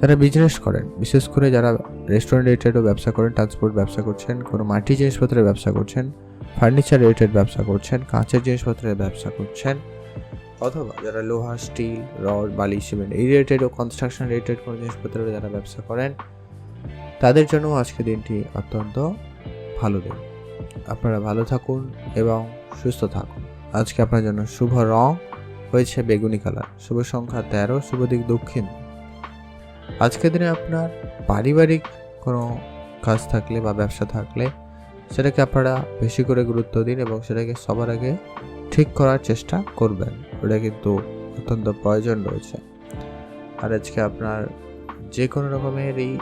যারা বিজনেস করেন, বিশেষ করে যারা রেস্টুরেন্ট রিলেটেডও ব্যবসা করেন, ট্রান্সপোর্ট ব্যবসা করছেন, কোনো মাটি জিনিসপত্রের ব্যবসা করছেন, ফার্নিচার রিলেটেড ব্যবসা করছেন, কাঁচের জিনিসপত্রের ব্যবসা করছেন, অথবা যারা লোহা, স্টিল, রড, বালি, সিমেন্ট এই রিলেটেড ও কনস্ট্রাকশন রিলেটেড কোনো জিনিসপত্রের যারা ব্যবসা করেন, তাদের জন্য আজকে দিনটি অত্যন্ত ভালো দিন। আপনারা ভালো থাকুন এবং সুস্থ থাকুন। আজকে আপনার জন্য শুভ রং হয়েছে বেগুনি কালার, শুভ সংখ্যা 13, শুভ দিক দক্ষিণ। আজকের দিনে আপনার পারিবারিক কোনো কাজ থাকলে বা ব্যবসা থাকলে সেটাকে আপনারা বেশি করে গুরুত্ব দিন এবং সেটাকে সবার আগে ঠিক করার চেষ্টা করবেন, ওটা কিন্তু অত্যন্ত প্রয়োজন রয়েছে। আর আজকে আপনার যে কোনো রকমের এই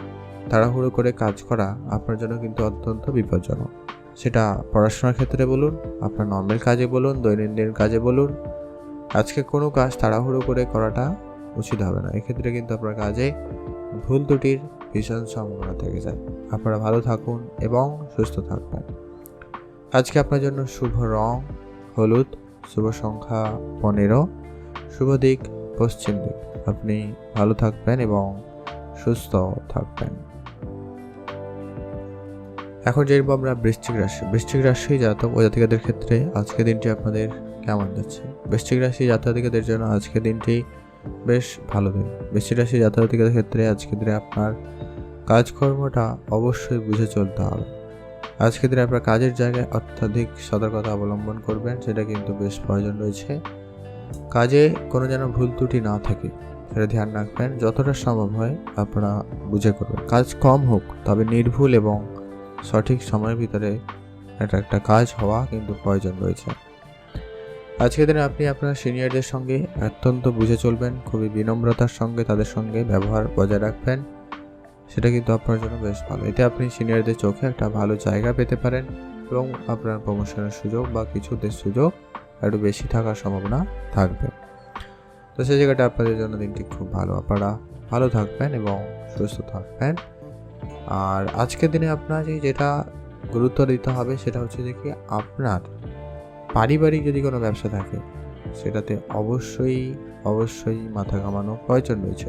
তাড়াহুড়ো করে কাজ করা আপনার জন্য কিন্তু অত্যন্ত বিপজ্জনক। সেটা পড়াশোনার ক্ষেত্রে বলুন, আপনার নর্মাল কাজে বলুন, দৈনন্দিন কাজে বলুন, আজকে কোনো কাজ তাড়াহুড়ো করে করাটা উচিত হবে না। এক্ষেত্রে কিন্তু আপনার কাজে ভুল ত্রুটির ভীষণ সম্ভাবনা থেকে যায়। আপনারা ভালো থাকুন এবং সুস্থ থাকবেন। আজকে আপনার জন্য শুভ রং হলুদ, শুভ সংখ্যা 15, শুভ দিক পশ্চিম দিক। আপনি ভালো থাকবেন এবং সুস্থ থাকবেন। এখন জানবো আমরা বৃশ্চিক রাশি জাতক ও জাতিকাদের ক্ষেত্রে আজকের দিনটি আপনাদের কেমন যাচ্ছে। বৃশ্চিক রাশি জাতকাদের জন্য আজকের দিনটি বেশ ভালো দিন। বৃশ্চিক রাশি জাতকাদের ক্ষেত্রে আজকের দিনে আপনার কাজকর্মটা অবশ্যই বুঝে চলতে হবে। আজকের দিনে আপনার কাজের জায়গায় অত্যাধিক সতর্কতা অবলম্বন করবেন, সেটা কিন্তু বেশ প্রয়োজন রয়েছে। কাজে কোনো যেন ভুল ত্রুটি না থাকে সেটা ধ্যান রাখবেন। যতটা সম্ভব হয় আপনারা বুঝে করবেন। কাজ কম হোক, তবে নির্ভুল এবং সঠিক সময়ের ভিতরে একটা কাজ হওয়া কিন্তু প্রয়োজন রয়েছে। আজকের দিনে আপনি আপনার সিনিয়রদের সঙ্গে অত্যন্ত বুঝে চলবেন, খুবই বিনম্রতার সঙ্গে তাদের সঙ্গে ব্যবহার বজায় রাখবেন, সেটা কিন্তু আপনার জন্য বেশ ভালো। এতে আপনি সিনিয়রদের চোখে একটা ভালো জায়গা পেতে পারেন এবং আপনার প্রমোশনের সুযোগ বা কিছুদের সুযোগ একটু বেশি থাকার সম্ভাবনা থাকবে। তো সেই জায়গাটা আপনাদের জন্য দিনটি খুব ভালো। আপনারা ভালো থাকবেন এবং সুস্থ থাকবেন। আর আজকের দিনে আপনার যেটা গুরুত্ব দিতে হবে সেটা হচ্ছে যে কি, আপনার পারিবারিক যদি কোনো ব্যবসা থাকে সেটাতে অবশ্যই মাথা ঘামানো প্রয়োজন রয়েছে।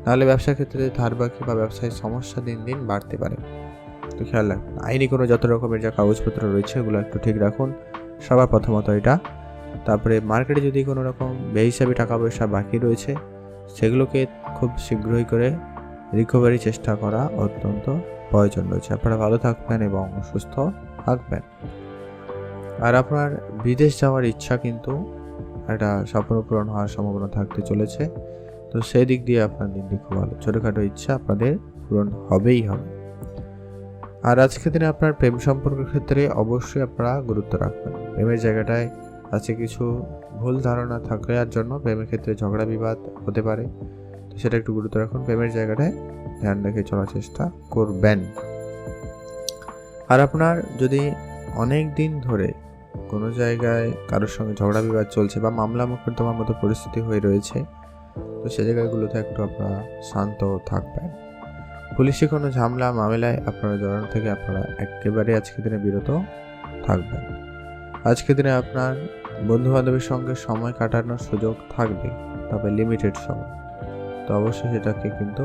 নাহলে ব্যবসার ক্ষেত্রে ধার বাকি বা ব্যবসায় সমস্যা দিন দিন বাড়তে পারে। তো খেয়াল রাখুন, আইনি কোনো যত রকমের যা কাগজপত্র রয়েছে ওগুলো একটু ঠিক রাখুন সবার প্রথমত এটা। তারপরে মার্কেটে যদি কোনো রকম বেহিসাবি টাকা পয়সা বাকি রয়েছে সেগুলোকে খুব শীঘ্রই করে রিকভারি চেষ্টা করা অত্যন্ত প্রয়োজন রয়েছে। আপনারা ভালো থাকবেন এবং সুস্থ থাকবেন। আর আপনার বিদেশ যাওয়ার ইচ্ছা কিন্তু একটা স্বপ্ন পূরণ হওয়ার সম্ভাবনা থাকতে চলেছে। তো সেই দিক দিয়ে আপনার দিনটি খুব ভালো। ছোটোখাটো ইচ্ছা আপনাদের পূরণ হবেই হবে। আর আজকের দিনে আপনার প্রেম সম্পর্কের ক্ষেত্রে অবশ্যই আপনারা গুরুত্ব রাখবেন। প্রেমের জায়গাটায় আছে কিছু ভুল ধারণা থাকার জন্য প্রেমের ক্ষেত্রে ঝগড়া বিবাদ হতে পারে, তো সেটা একটু গুরুত্ব রাখুন। প্রেমের জায়গাটায় ধ্যান রেখে চলার চেষ্টা করবেন। আর আপনার যদি অনেক দিন ধরে কোনো জায়গায় কারোর সঙ্গে ঝগড়া বিবাদ চলছে বা মামলা মোকদ্দমার মতো পরিস্থিতি হয়ে রয়েছে, তো সে জায়গাগুলোতে একটু আপনারা শান্ত থাকবেন। পুলিশি কোনো ঝামেলা মামলায় আপনারা জড়ানো থেকে আপনারা একেবারে আজকের দিনে বিরত থাকবেন। আজকের দিনে আপনার বন্ধুবান্ধবের সঙ্গে সময় কাটানোর সুযোগ থাকবে, তবে লিমিটেড সময়। তো অবশ্যই সেটাকে কিন্তু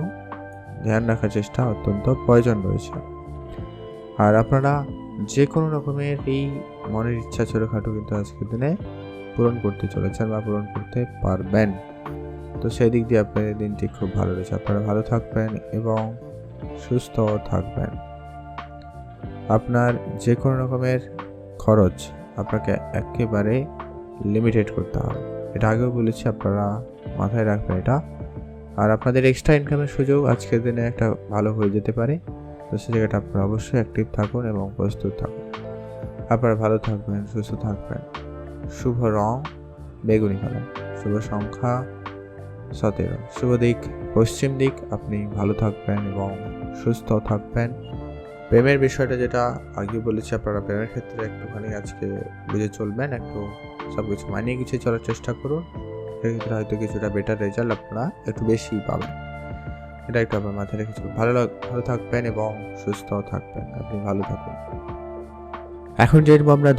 ধ্যান রাখার চেষ্টা অত্যন্ত প্রয়োজন রয়েছে। আর আপনারা যে কোনো রকমের এই মনের ইচ্ছা ছোটোখাটো কিন্তু আজকের দিনে পূরণ করতে চলেছেন বা পূরণ করতে পারবেন। তো সেই দিক দিয়ে আপনাদের দিনটি খুব ভালো রয়েছে। আপনারা ভালো থাকবেন এবং সুস্থ থাকবেন। আপনার যে কোনো রকমের খরচ আপনাকে একেবারে লিমিটেড করতে হবে, এটা আগেও বলেছি, আপনারা মাথায় রাখবেন এটা। আর আপনাদের এক্সট্রা ইনকামের সুযোগ আজকের দিনে একটা ভালো হয়ে যেতে পারে। তো সে জায়গাটা আপনারা অবশ্যই অ্যাক্টিভ থাকুন এবং প্রস্তুত থাকুন। আপনারা ভালো থাকবেন, সুস্থ থাকবেন। শুভ রং বেগুনি কালার, শুভ সংখ্যা 17। শুভ দিক পশ্চিম দিক। আপনি ভালো থাকবেন এবং সুস্থ থাকবেন। প্রেমের বিষয়টা যেটা আগে বলেছি, আপনারা প্রেমের ক্ষেত্রে একটুখানি আজকে বুঝে চলবেন, একটু সব কিছু মানিয়ে গুছিয়ে চলার চেষ্টা করুন। সেক্ষেত্রে হয়তো কিছুটা বেটার রেজাল্ট আপনারা একটু বেশিই পাবেন। এটা একটু আপনার মাথায় রেখে চলুন। ভালো থাকবেন এবং সুস্থ থাকবেন। আপনি ভালো থাকুন। এখন জেনব আমরা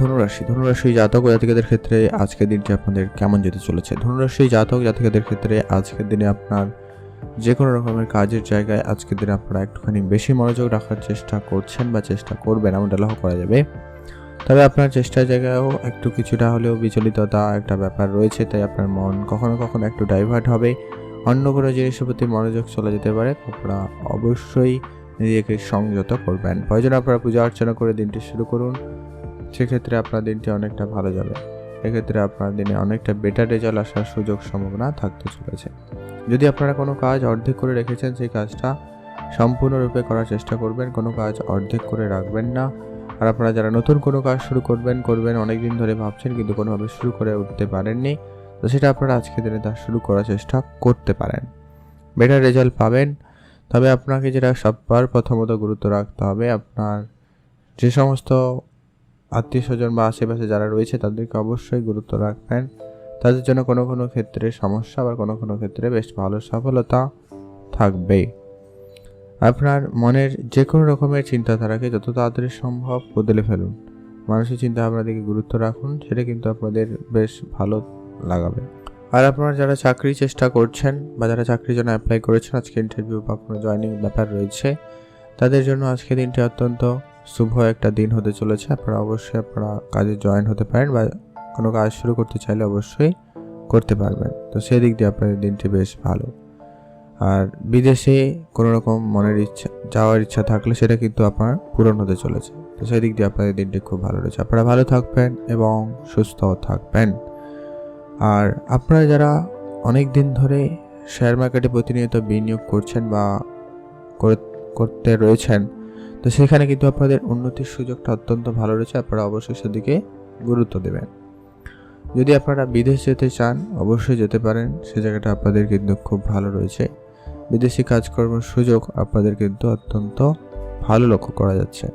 ধনুরাশি জাতক জাতিকাদের ক্ষেত্রে আজকের দিনটি আপনাদের কেমন যেতে চলেছে। ধনুরাশি জাতক জাতিকাদের ক্ষেত্রে আজকের দিনে আপনার যে কোনো রকমের কাজের জায়গায় আজকের দিনে আপনারা একটুখানি বেশি মনোযোগ রাখার চেষ্টা করছেন বা চেষ্টা করবেন, এমনটা লক্ষ্য করা যাবে। তবে আপনার চেষ্টার জায়গায়ও একটু কিছুটা হলেও বিচলিততা একটা ব্যাপার রয়েছে, তাই আপনার মন কখনো কখনো একটু ডাইভার্ট হবে, অন্য কোনো জিনিসের প্রতি মনোযোগ চলে যেতে পারে। আপনারা অবশ্যই নিজেকে সংযত করবেন। প্রয়োজনে আপনারা পূজা অর্চনা করে দিনটি শুরু করুন, সেক্ষেত্রে আপনার দিনটি অনেকটা ভালো যাবে। এক্ষেত্রে আপনার দিনে অনেকটা বেটার রেজাল্ট আসার সুযোগ সম্ভাবনা থাকতে চলেছে। যদি আপনারা কোনো কাজ অর্ধেক করে রেখেছেন, সেই কাজটা সম্পূর্ণরূপে করার চেষ্টা করবেন, কোনো কাজ অর্ধেক করে রাখবেন না। আর আপনারা যারা নতুন কোনো কাজ শুরু করবেন অনেক দিন ধরে ভাবছেন কিন্তু কোনোভাবে শুরু করে উঠতে পারেননি, তো সেটা আপনারা আজকের দিনে তা শুরু করার চেষ্টা করতে পারেন, বেটার রেজাল্ট পাবেন। তবে আপনাকে যেটা সবার প্রথমত গুরুত্ব রাখতে হবে, আপনার যে সমস্ত আত্মীয় স্বজন বা আশেপাশে যারা রয়েছে তাদেরকে অবশ্যই গুরুত্ব রাখবেন। তাদের জন্য কোনো কোনো ক্ষেত্রে সমস্যা বা কোনো কোনো ক্ষেত্রে বেশ ভালো সফলতা থাকবে। আপনার মনের যে কোনো রকমের চিন্তাধারাকে যত তাড়াতাড়ি সম্ভব বদলে ফেলুন, মানুষের চিন্তাভাবনার দিকে গুরুত্ব রাখুন, সেটা কিন্তু আপনাদের বেশ ভালো লাগাবে। আর আপনারা যারা চাকরি চেষ্টা করছেন বা যারা চাকরির জন্য অ্যাপ্লাই করেছেন, আজকে ইন্টারভিউ বা কোনো জয়েনিং ব্যাপার রয়েছে, তাদের জন্য আজকে দিনটি অত্যন্ত শুভ একটা দিন হতে চলেছে। আপনারা অবশ্যই কাজে জয়েন হতে পারেন বা কোনো কাজ শুরু করতে চাইলে অবশ্যই করতে পারবেন, তো সেই দিক দিয়ে আপনাদের দিনটি বেশ ভালো। আর বিদেশে কোনো রকম মনের যাওয়ার ইচ্ছা থাকলে সেটা কিন্তু আপনার পূরণ হতে চলেছে, তো সেই দিক দিয়ে আপনাদের দিনটি খুব ভালো রয়েছে। আপনারা ভালো থাকবেন এবং সুস্থ থাকবেন। আর আপনারা যারা অনেক দিন ধরে শেয়ার মার্কেটে প্রতিনিয়ত বিনিয়োগ করছেন বা করতে রয়েছেন, তো সেখানে কিন্তু আপনাদের উন্নতির সুযোগটা অত্যন্ত ভালো রয়েছে। আপনারা অবশ্যই সেদিকে গুরুত্ব দেবেন। যদি আপনারা বিদেশ যেতে চান অবশ্যই যেতে পারেন, সে জায়গাটা আপনাদের কিন্তু খুব ভালো রয়েছে। বিদেশি কাজকর্মের সুযোগ আপনাদের কিন্তু অত্যন্ত ভালো লক্ষ্য করা যাচ্ছে।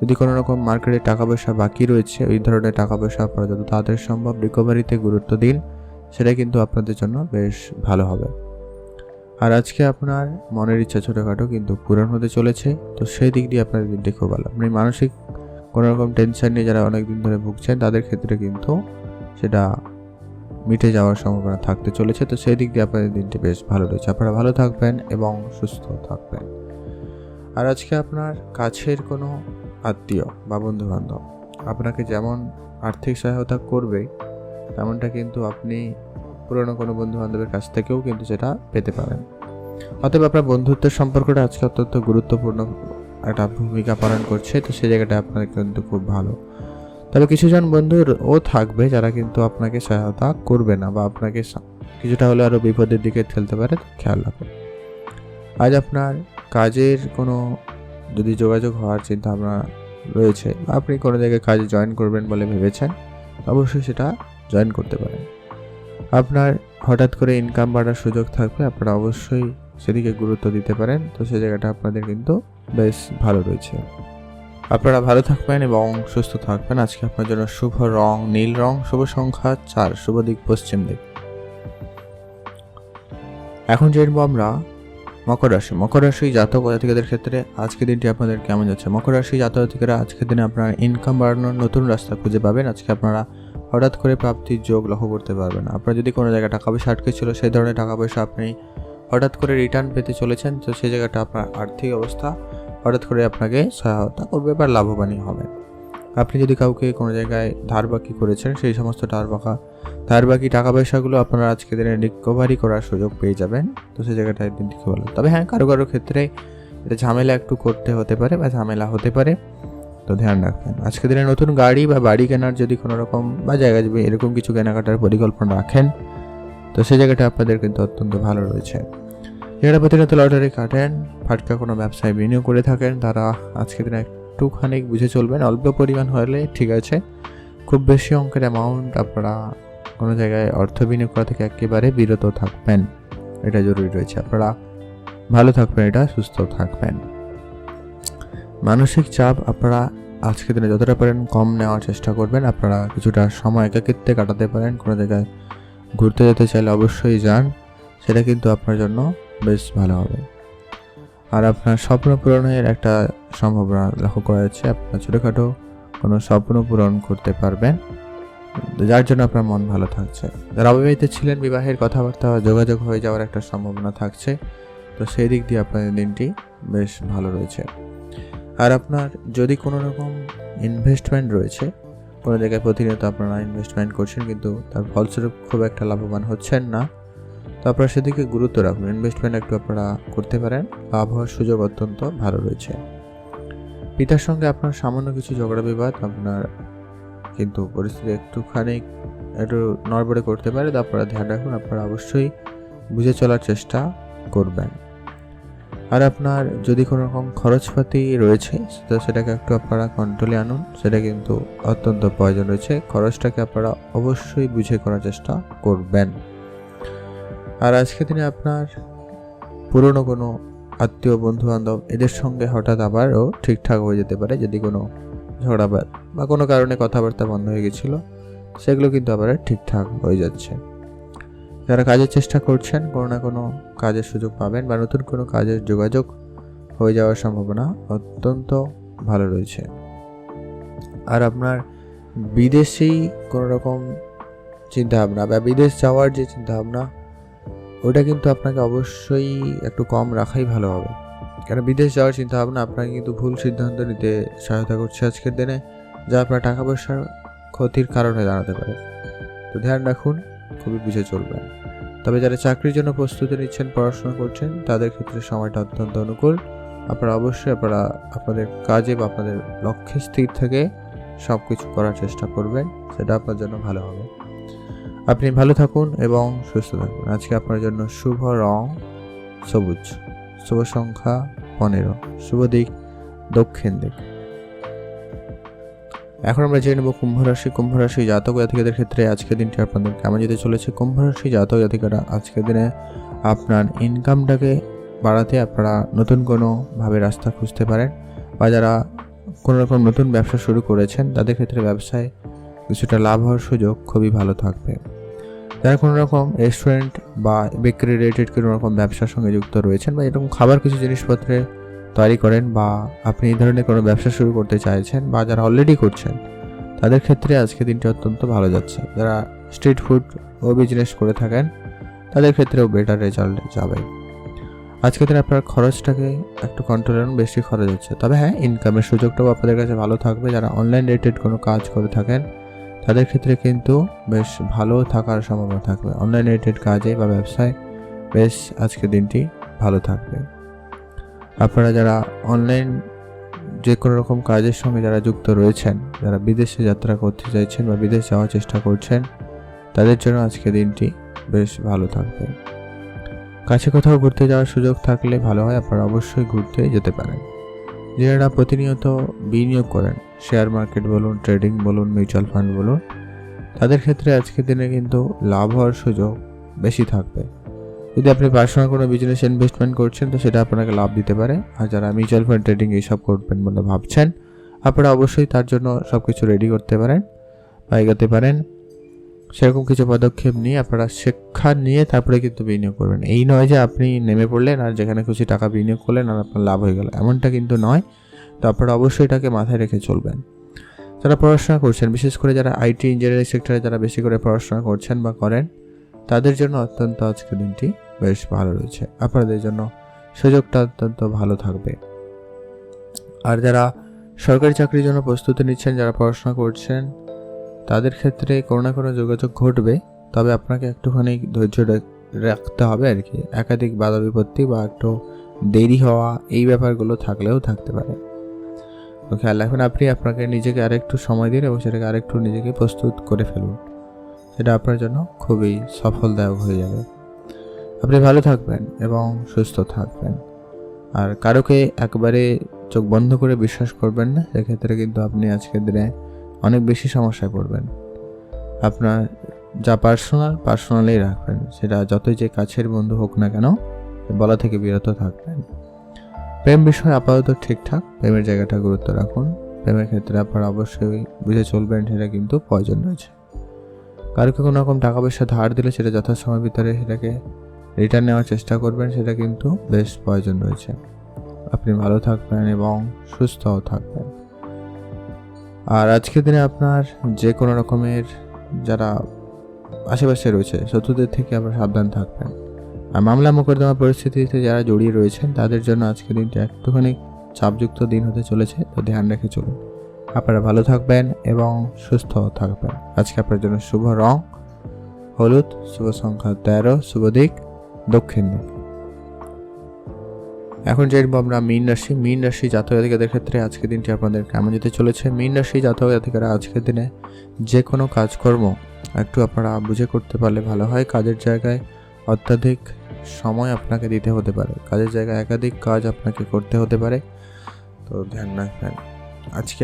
যদি কোনো রকম মার্কেটে টাকা পয়সা বাকি রয়েছে, ওই ধরনের টাকা পয়সা আপনারা যত তাড়াতাড়ি সম্ভব রিকভারিতে গুরুত্ব দিন, সেটা কিন্তু আপনাদের জন্য বেশ ভালো হবে। আর আজকে আপনার মনের ইচ্ছা ছোটোখাটো কিন্তু পূরণ হতে চলেছে, তো সেই দিক দিয়ে আপনাদের দিনটি খুব ভালো। আপনি মানসিক কোনো রকম টেনশন নিয়ে যারা অনেক দিন ধরে ভুগছেন তাদের ক্ষেত্রে কিন্তু সেটা মিটে যাওয়ার সম্ভাবনা থাকতে চলেছে, তো সেই দিক দিয়ে আপনাদের দিনটি বেশ ভালো রয়েছে। আপনারা ভালো থাকবেন এবং সুস্থ থাকবেন। আর আজকে আপনার কাছের কোনো আত্মীয় বা বন্ধুবান্ধব আপনাকে যেমন আর্থিক সহায়তা করবে, তেমনটা কিন্তু আপনি পুরনো কোনো বন্ধুবান্ধবের কাছ থেকেও কিন্তু সেটা পেতে পারেন। অতএব আপনার বন্ধুত্বের সম্পর্কটা আজকে অত্যন্ত গুরুত্বপূর্ণ একটা ভূমিকা পালন করছে, তো সেই জায়গাটা আপনার কিন্তু খুব ভালো। তবে কিছুজন বন্ধুও থাকবে যারা কিন্তু আপনাকে সহায়তা করবে না বা আপনাকে কিছুটা হলে আরও বিপদের দিকে ঠেলতে পারে, খেয়াল রাখুন। আজ আপনার কাজের কোনো যদি যোগাযোগ হওয়ার চিন্তা ভাবনা রয়েছে বা আপনি কোনো জায়গায় কাজে জয়েন করবেন বলে ভেবেছেন, অবশ্যই সেটা জয়েন করতে পারেন। আপনার হঠাৎ করে ইনকাম বাড়ার সুযোগ থাকবে, আপনারা অবশ্যই সেদিকে গুরুত্ব দিতে পারেন, তো সেই জায়গাটা আপনাদের কিন্তু বেশ ভালো রয়েছে। আপনারা ভালো থাকবেন এবং সুস্থ থাকবেন। আজকে আপনার জন্য শুভ রং নীল রং, শুভ সংখ্যা 4, শুভ দিক পশ্চিম দিক। এখন জানবো আমরা মকর রাশি জাতক জাতিকাদের ক্ষেত্রে আজকের দিনটি আপনাদের কেমন যাচ্ছে। মকর রাশি জাতক জাতিকারা আজকের দিনে আপনারা ইনকাম বাড়ানোর নতুন রাস্তা খুঁজে পাবেন। আজকে আপনারা হঠাৎ করে প্রাপ্তির যোগ লক্ষ্য করতে পারবেন। আপনার যদি কোনো জায়গায় টাকা পয়সা আটকে ছিল, সেই ধরনের টাকা পয়সা আপনি হঠাৎ করে রিটার্ন পেতে চলেছেন, তো সেই জায়গাটা আপনার আর্থিক অবস্থা হঠাৎ করে আপনাকে সহায়তা করবে বা লাভবানই হবে। আপনি যদি কাউকে কোনো জায়গায় ধার বাকি করেছেন, সেই সমস্ত ধার বাকি টাকা পয়সাগুলো আপনারা আজকে দিনে রিকভারি করার সুযোগ পেয়ে যাবেন, তো সেই জায়গাটায় দিন থেকে ভালো। তবে হ্যাঁ, কারো ক্ষেত্রে এটা ঝামেলা একটু করতে হতে পারে বা ঝামেলা হতে পারে, তো ধ্যান রাখবেন। আজকে দিনে নতুন গাড়ি বা বাড়ি কেনার যদি কোনো রকম বা জায়গা জমি এরকম কিছু কেনাকাটার পরিকল্পনা রাখেন, তো সেই জায়গাটা আপনাদের কিন্তু অত্যন্ত ভালো রয়েছে। যারা প্রতিনিয়ত লটারি কাটেন, ফাটকা কোনো ব্যবসায় বিনিয়োগ করে থাকেন, তারা আজকে দিনে একটুখানি বুঝে চলবেন। অল্প পরিমাণ হলে ঠিক আছে, খুব বেশি অঙ্কের অ্যামাউন্ট আপনারা কোনো জায়গায় অর্থ বিনিয়োগ করা থেকে একেবারে বিরত থাকবেন, এটা জরুরি রয়েছে। আপনারা ভালো থাকবেন, এটা সুস্থ থাকবেন। মানসিক চাপ আপনারা আজকের দিনে যতটা পারেন কম নেওয়ার চেষ্টা করবেন। আপনারা কিছুটা সময় একাকিত্বে কাটাতে পারেন। কোনো জায়গায় ঘুরতে যেতে চাইলে অবশ্যই যান, সেটা কিন্তু আপনার জন্য বেশ ভালো হবে। আর আপনার স্বপ্ন পূরণের একটা সম্ভাবনা লক্ষ্য করা যাচ্ছে। আপনার ছোটোখাটো কোনো স্বপ্ন পূরণ করতে পারবেন, যার জন্য আপনার মন ভালো থাকছে। যারা অবিবাহিত ছিলেন, বিবাহের কথাবার্তা যোগাযোগ হয়ে যাওয়ার একটা সম্ভাবনা থাকছে, তো সেই দিক দিয়ে আপনাদের দিনটি বেশ ভালো রয়েছে। আর আপনার যদি কোনো রকম ইনভেস্টমেন্ট রয়েছে, কোনো জায়গায় প্রতিনিয়ত আপনারা ইনভেস্টমেন্ট করছেন কিন্তু তার ফলস্বরূপ খুব একটা লাভবান হচ্ছেন না, তো আপনারা সেদিকে গুরুত্ব রাখুন। ইনভেস্টমেন্ট একটু আপনারা করতে পারেন, লাভ হওয়ার সুযোগ অত্যন্ত ভালো রয়েছে। পিতার সঙ্গে আপনার সামান্য কিছু ঝগড়া বিবাদ আপনার কিন্তু পরিস্থিতি একটু নড়বড়ে করতে পারে, তো আপনারা ধ্যান রাখুন। আপনারা অবশ্যই বুঝে চলার চেষ্টা করবেন। আর আপনার যদি কোনো রকম খরচপাতি রয়েছে, তো সেটাকে একটু আপনারা কন্ট্রোলে আনুন, সেটা কিন্তু অত্যন্ত প্রয়োজন রয়েছে। খরচটাকে আপনারা অবশ্যই বুঝে করার চেষ্টা করবেন। আর আজকে দিনে আপনার পুরনো কোনো আত্মীয়, বন্ধু বান্ধব এদের সঙ্গে হঠাৎ আবারও ঠিকঠাক হয়ে যেতে পারে। যদি কোনো ঝগড়া বা কোনো কারণে কথাবার্তা বন্ধ হয়ে গেছিলো, সেগুলো কিন্তু আবার ঠিকঠাক হয়ে যাচ্ছে। যারা কাজের চেষ্টা করছেন, কোনো না কোনো কাজের সুযোগ পাবেন বা নতুন কোনো কাজের যোগাযোগ হয়ে যাওয়ার সম্ভাবনা অত্যন্ত ভালো রয়েছে। আর আপনার বিদেশি কোনো রকম চিন্তাভাবনা বা বিদেশ যাওয়ার যে চিন্তাভাবনা, ওটা কিন্তু আপনাকে অবশ্যই একটু কম রাখাই ভালো হবে। কারণ বিদেশ যাওয়ার চিন্তাভাবনা আপনাকে কিন্তু ভুল সিদ্ধান্ত নিতে সহায়তা করছে আজকের দিনে, যা আপনার টাকা পয়সার ক্ষতির কারণে দাঁড়াতে পারে। তো ধ্যান রাখুন, খুবই বুঝে চলবেন। তবে যারা চাকরির জন্য প্রস্তুতি নিচ্ছেন, পড়াশোনা করছেন, তাদের ক্ষেত্রে সময়টা অত্যন্ত অনুকূল। আপনারা অবশ্যই আপনাদের কাজে বা আপনাদের লক্ষ্যে স্থির থেকে সব কিছু করার চেষ্টা করবেন, সেটা আপনার জন্য ভালো হবে। আপনি ভালো থাকুন এবং সুস্থ থাকুন। আজকে আপনার জন্য শুভ রং সবুজ, শুভ সংখ্যা 15, শুভ দিক দক্ষিণ দিক। এখন আমরা জেনে নেব কুম্ভ রাশি জাতক জাতিকাদের ক্ষেত্রে আজকের দিনটি আপনাদের কেমন যেতে চলেছে। কুম্ভ রাশি জাতক জাতিকারা আজকের দিনে আপনার ইনকামটাকে বাড়াতে আপনারা নতুন কোনোভাবে রাস্তা খুঁজতে পারেন, বা যারা কোনো রকম নতুন ব্যবসা শুরু করেছেন, তাদের ক্ষেত্রে ব্যবসায় কিছুটা লাভ হওয়ার সুযোগ খুবই ভালো থাকবে। যারা কোনো রকম রেস্টুরেন্ট বা বেকারি রিলেটেড কোনো রকম ব্যবসার সঙ্গে যুক্ত রয়েছেন, বা এরকম খাবার কিছু জিনিসপত্রের তৈরি করেন, বা আপনি এই ধরনের কোনো ব্যবসা শুরু করতে চাইছেন, বা যারা অলরেডি করছেন, তাদের ক্ষেত্রে আজকে দিনটি অত্যন্ত ভালো যাচ্ছে। যারা স্ট্রিট ফুড ও বিজনেস করে থাকেন, তাদের ক্ষেত্রেও বেটার রেজাল্ট যাবে। আজকে দিন আপনার খরচটাকে একটু কন্ট্রোল করুন, বেশি খরচ হচ্ছে। তবে হ্যাঁ, ইনকামের সুযোগটাও আপনাদের কাছে ভালো থাকবে। যারা অনলাইন রিলেটেড কোনো কাজ করে থাকেন, তাদের ক্ষেত্রে কিন্তু বেশ ভালো থাকার সম্ভাবনা থাকবে। অনলাইন রিলেটেড কাজে বা ব্যবসায় বেশ আজকের দিনটি ভালো থাকবে। আপনারা যারা অনলাইন যে কোনো রকম কাজের সঙ্গে যারা যুক্ত রয়েছেন, যারা বিদেশে যাত্রা করতে চাইছেন বা বিদেশ যাওয়ার চেষ্টা করছেন, তাদের জন্য আজকে দিনটি বেশ ভালো থাকবে। কাছে কোথাও ঘুরতে যাওয়ার সুযোগ থাকলে ভালো হয়, আপনারা অবশ্যই ঘুরতে যেতে পারেন। যারা প্রতিনিয়ত বিনিয়োগ করেন, শেয়ার মার্কেট বলুন, ট্রেডিং বলুন, মিউচুয়াল ফান্ড বলুন, তাদের ক্ষেত্রে আজকের দিনে কিন্তু লাভ হওয়ার সুযোগ বেশি থাকবে। যদি আপনি পার্সোনাল কোনো বিজনেস ইনভেস্টমেন্ট করছেন, তো সেটা আপনাকে লাভ দিতে পারে। আর যারা মিউচুয়াল ফান্ড ট্রেডিং এইসব করবেন বলে ভাবছেন, আপনারা অবশ্যই তার জন্য সব কিছু রেডি করতে পারেন বা এগোতে পারেন। সেরকম কিছু পদক্ষেপ নিয়ে আপনারা শিক্ষা নিয়ে তারপরে কিন্তু বিনিয়োগ করবেন। এই নয় যে আপনি নেমে পড়লেন আর যেখানে খুশি টাকা বিনিয়োগ করলেন আর আপনার লাভ হয়ে গেল, এমনটা কিন্তু নয়। তো আপনারা অবশ্যই এটাকে মাথায় রেখে চলবেন। যারা পড়াশোনা করছেন, বিশেষ করে যারা আইটি ইঞ্জিনিয়ারিং সেক্টরে যারা বেশি করে পড়াশোনা করছেন বা করেন, তাদের জন্য অত্যন্ত আজকের দিনটি বেশ ভালো রয়েছে। আপনাদের জন্য সুযোগটা অত্যন্ত ভালো থাকবে। আর যারা সরকারি চাকরির জন্য প্রস্তুতি নিচ্ছেন, যারা পড়াশোনা করছেন, তাদের ক্ষেত্রে কোনো না কোনো যোগাযোগ ঘটবে। তবে আপনাকে একটুখানি ধৈর্য রাখতে হবে আর কি। একাধিক বাধা বিপত্তি বা একটু দেরি হওয়া, এই ব্যাপারগুলো থাকলেও থাকতে পারে। তো খেয়াল রাখবেন, আপনি আপনাকে নিজেকে আরেকটু সময় দিন এবং সেটাকে আরেকটু নিজেকে প্রস্তুত করে ফেলুন। সেটা আপনার জন্য খুবই সফলদায়ক হয়ে যাবে। আপনি ভালো থাকবেন এবং সুস্থ থাকবেন। আর কারোকে একবারে চোখ বন্ধ করে বিশ্বাস করবেন না, সেক্ষেত্রে কিন্তু আপনি আজকের দিনে অনেক বেশি সমস্যায় পড়বেন। আপনার যা পার্সোনালি রাখবেন, সেটা যতই যে কাছের বন্ধু হোক না কেন বলা থেকে বিরত থাকবেন। প্রেম বিষয় আপাতত ঠিকঠাক, প্রেমের জায়গাটা গুরুত্ব রাখুন। প্রেমের ক্ষেত্রে আপনারা অবশ্যই বুঝে চলবেন, সেটা কিন্তু প্রয়োজন রয়েছে। কারোকে কোনো রকম টাকা পয়সা ধার দিলে সেটা যথাসময়ের ভিতরে সেটাকে রিটার্ন নেওয়ার চেষ্টা করবেন, সেটা কিন্তু বেশ প্রয়োজন রয়েছে। আপনি ভালো থাকবেন এবং সুস্থও থাকবেন। আর আজকের দিনে আপনার যে কোনো রকমের যারা আশেপাশে রয়েছে শত্রুদের থেকে আপনার সাবধান থাকবেন। আর মামলা মোকদ্দমা পরিস্থিতিতে যারা জড়িয়ে রয়েছেন তাদের জন্য আজকের দিনটা একটুখানি চাপযুক্ত দিন হতে চলেছে, তো ধ্যান রেখে চলুন। আপনারা ভালো থাকবেন এবং সুস্থ থাকবেন। আজকে আপনার জন্য শুভ রং হলুদ, শুভ সংখ্যা 13, শুভ দিক দক্ষিণ দিক। এখন জানবো আমরা মীন রাশি জাতক জাতিকাদের ক্ষেত্রে আজকের দিনটি আপনাদের কেমন যেতে চলেছে। মীন রাশি জাতক জাতিকারা আজকের দিনে যে কোনো কাজকর্ম একটু আপনারা বুঝে করতে পারলে ভালো হয়। কাজের জায়গায় অত্যাধিক সময় আপনাকে দিতে হতে পারে, কাজের জায়গায় একাধিক কাজ আপনাকে করতে হতে পারে, তো ধ্যান রাখবেন। আজকে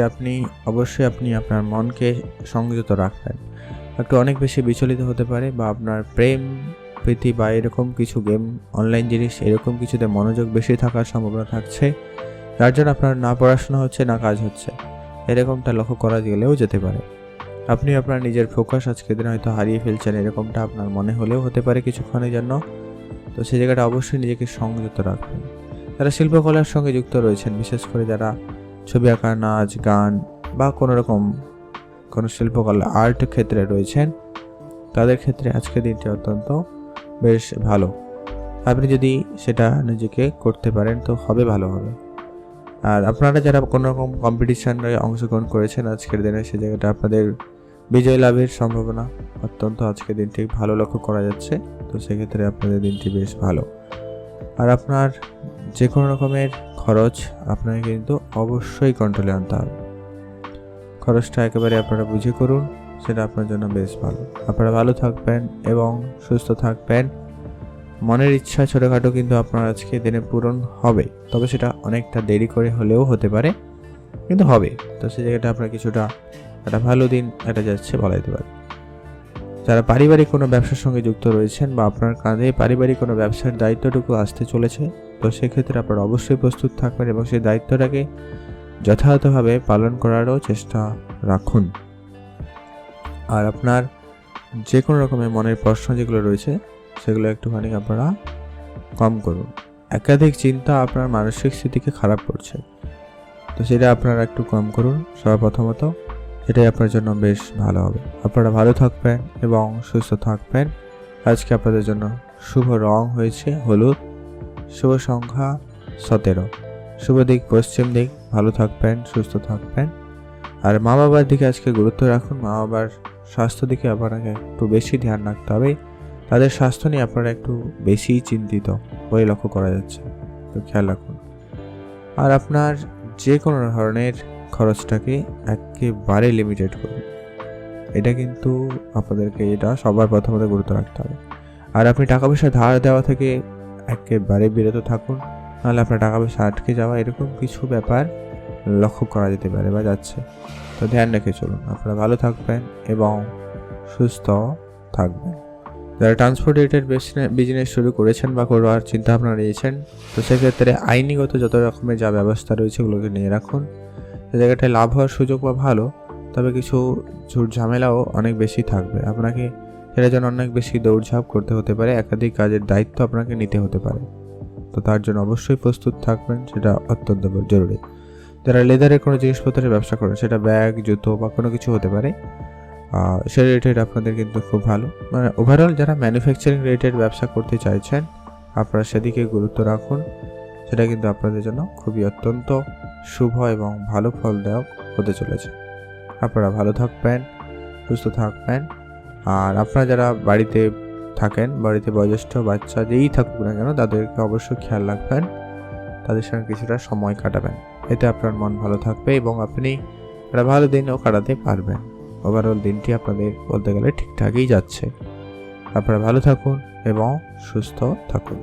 অবশ্যই আপনার মনকে সংযত রাখবেন। একটু অনেক বেশি বিচলিত হতে পারে, বা আপনার প্রেম প্রীতি বা এরকম কিছু গেম অনলাইন জিনিস এরকম কিছুতে মনোযোগ বেশি থাকার সম্ভাবনা থাকছে, যার জন্য আপনার না পড়াশোনা হচ্ছে না কাজ হচ্ছে, এরকমটা লক্ষ্য করা গেলেও যেতে পারে। আপনি আপনার নিজের ফোকাস আজকের দিন হয়তো হারিয়ে ফেলছেন, এরকমটা আপনার মনে হলেও হতে পারে কিছুক্ষণের জন্য। তো সেই জায়গাটা অবশ্যই নিজেকে সংযত রাখবেন। যারা শিল্পকলার সঙ্গে যুক্ত রয়েছেন, বিশেষ করে যারা ছবি আঁকা, নাচ গান বা কোনো শিল্পকলা আর্ট ক্ষেত্রে রয়েছেন, তাদের ক্ষেত্রে আজকের দিনটি অত্যন্ত বেশ ভালো। আপনি যদি সেটা নিজেকে করতে পারেন তো ভালো হবে। আর আপনারা যারা কোনো রকম কম্পিটিশানে অংশগ্রহণ করেছেন আজকের দিনে, সে জায়গাটা আপনাদের বিজয় লাভের সম্ভাবনা অত্যন্ত আজকের দিনটি ভালো লক্ষ্য করা যাচ্ছে। তো সেক্ষেত্রে আপনাদের দিনটি বেশ ভালো। আর আপনার যে কোনো রকমের খরচ আপনাকে কিন্তু অবশ্যই কন্ট্রোলে আনতে হবে। খরচটা একেবারে আপনারা বুঝে করুন, সেটা আপনার জন্য বেশ ভালো। আপনারা ভালো থাকবেন এবং সুস্থ থাকবেন। মনের ইচ্ছা ছোটোখাটো কিন্তু আপনার আজকে দিনে পূরণ হবে, তবে সেটা অনেকটা দেরি করে হলেও হতে পারে, কিন্তু হবে। তো সেই জায়গাটা আপনার কিছুটা একটা ভালো দিন এটা যাচ্ছে বলা যেতে পারে। যারা পারিবারিক কোনো ব্যবসার সঙ্গে যুক্ত রয়েছেন বা আপনার কাঁধে পারিবারিক কোনো ব্যবসার দায়িত্বটুকু আসতে চলেছে, তো সেক্ষেত্রে আপনারা অবশ্যই প্রস্তুত থাকবেন এবং সেই দায়িত্বটাকে যথাযথভাবে পালন করারও চেষ্টা রাখুন। আর আপনার যে কোনো রকমের মনের প্রশ্ন যেগুলো রয়েছে সেগুলো একটুখানি আপনারা কম করুন। একাধিক চিন্তা আপনার মানসিক স্থিতিকে খারাপ করছে, তো সেটা আপনারা একটু কম করুন সর্বপ্রথমত, এটাই আপনার জন্য বেশ ভালো হবে। আপনারা ভালো থাকবেন এবং সুস্থ থাকবেন। আজকে আপনাদের জন্য শুভ রং হয়েছে হলুদ, শুভ সংখ্যা 17, শুভ দিক পশ্চিম দিক। ভালো থাকবেন, সুস্থ থাকবেন। আর মা বাবার দিকে আজকে গুরুত্ব রাখুন। মা বাবার স্বাস্থ্য দিকে আপনাকে একটু বেশি ধ্যান রাখতে হবে। তাদের স্বাস্থ্য নিয়ে আপনারা একটু বেশিই চিন্তিত বলে লক্ষ্য করা যাচ্ছে, তো খেয়াল রাখুন। আর আপনার যে কোনো ধরনের খরচটাকে একেবারে লিমিটেড করুন, এটা কিন্তু আপনাদেরকে সবার প্রথমত গুরুত্ব রাখতে হবে। আর আপনি টাকা পয়সা ধার দেওয়া থেকে একেবারে বিরত থাকুন, নাহলে আপনার টাকা পয়সা আটকে যাওয়া এরকম কিছু ব্যাপার লক্ষ্য করা যেতে পারে বা যাচ্ছে। তো ধ্যান রেখে চলুন। আপনারা ভালো থাকবেন এবং সুস্থ থাকবেন। যারা ট্রান্সপোর্ট রিলেটেড বিজনেস শুরু করেছেন বা করার চিন্তা ভাবনা নিয়েছেন, তো সেক্ষেত্রে আইনিগত যত রকমের যা ব্যবস্থা রয়েছে ওগুলোকে নিয়ে রাখুন। সে জায়গাটায় লাভ হওয়ার সুযোগ বা ভালো, তবে কিছু ঝুট ঝামেলাও অনেক বেশি থাকবে। আপনাকে সেটার জন্য অনেক বেশি দৌড়ঝাঁপ করতে হতে পারে, একাধিক কাজের দায়িত্ব আপনাকে নিতে হতে পারে। তো তার জন্য অবশ্যই প্রস্তুত থাকবেন, সেটা অত্যন্ত জরুরি। যারা লেদারের কোনো জিনিসপত্রের ব্যবসা করেন, সেটা ব্যাগ, জুতো বা কোনো কিছু হতে পারে, সে রিলেটেড আপনাদের কিন্তু খুব ভালো। মানে ওভারঅল যারা ম্যানুফ্যাকচারিং রিলেটেড ব্যবসা করতে চাইছেন, আপনারা সেদিকে গুরুত্ব রাখুন। সেটা কিন্তু আপনাদের জন্য খুবই অত্যন্ত শুভ এবং ভালো ফলদায়ক হতে চলেছে। আপনারা ভালো থাকবেন, সুস্থ থাকবেন। আর আপনারা যারা বাড়িতে থাকেন, বাড়িতে বয়োজ্যেষ্ঠ বাচ্চা যেই থাকুক না কেন, তাদেরকে অবশ্যই খেয়াল রাখবেন, তাদের সঙ্গে কিছুটা সময় কাটাবেন। এতে আপনার মন ভালো থাকবে এবং আপনি একটা ভালো দিনও কাটাতে পারবেন। ওভারঅল দিনটি আপনাদের বলতে গেলে ঠিকঠাকই যাচ্ছে। আপনারা ভালো থাকুন এবং সুস্থ থাকুন।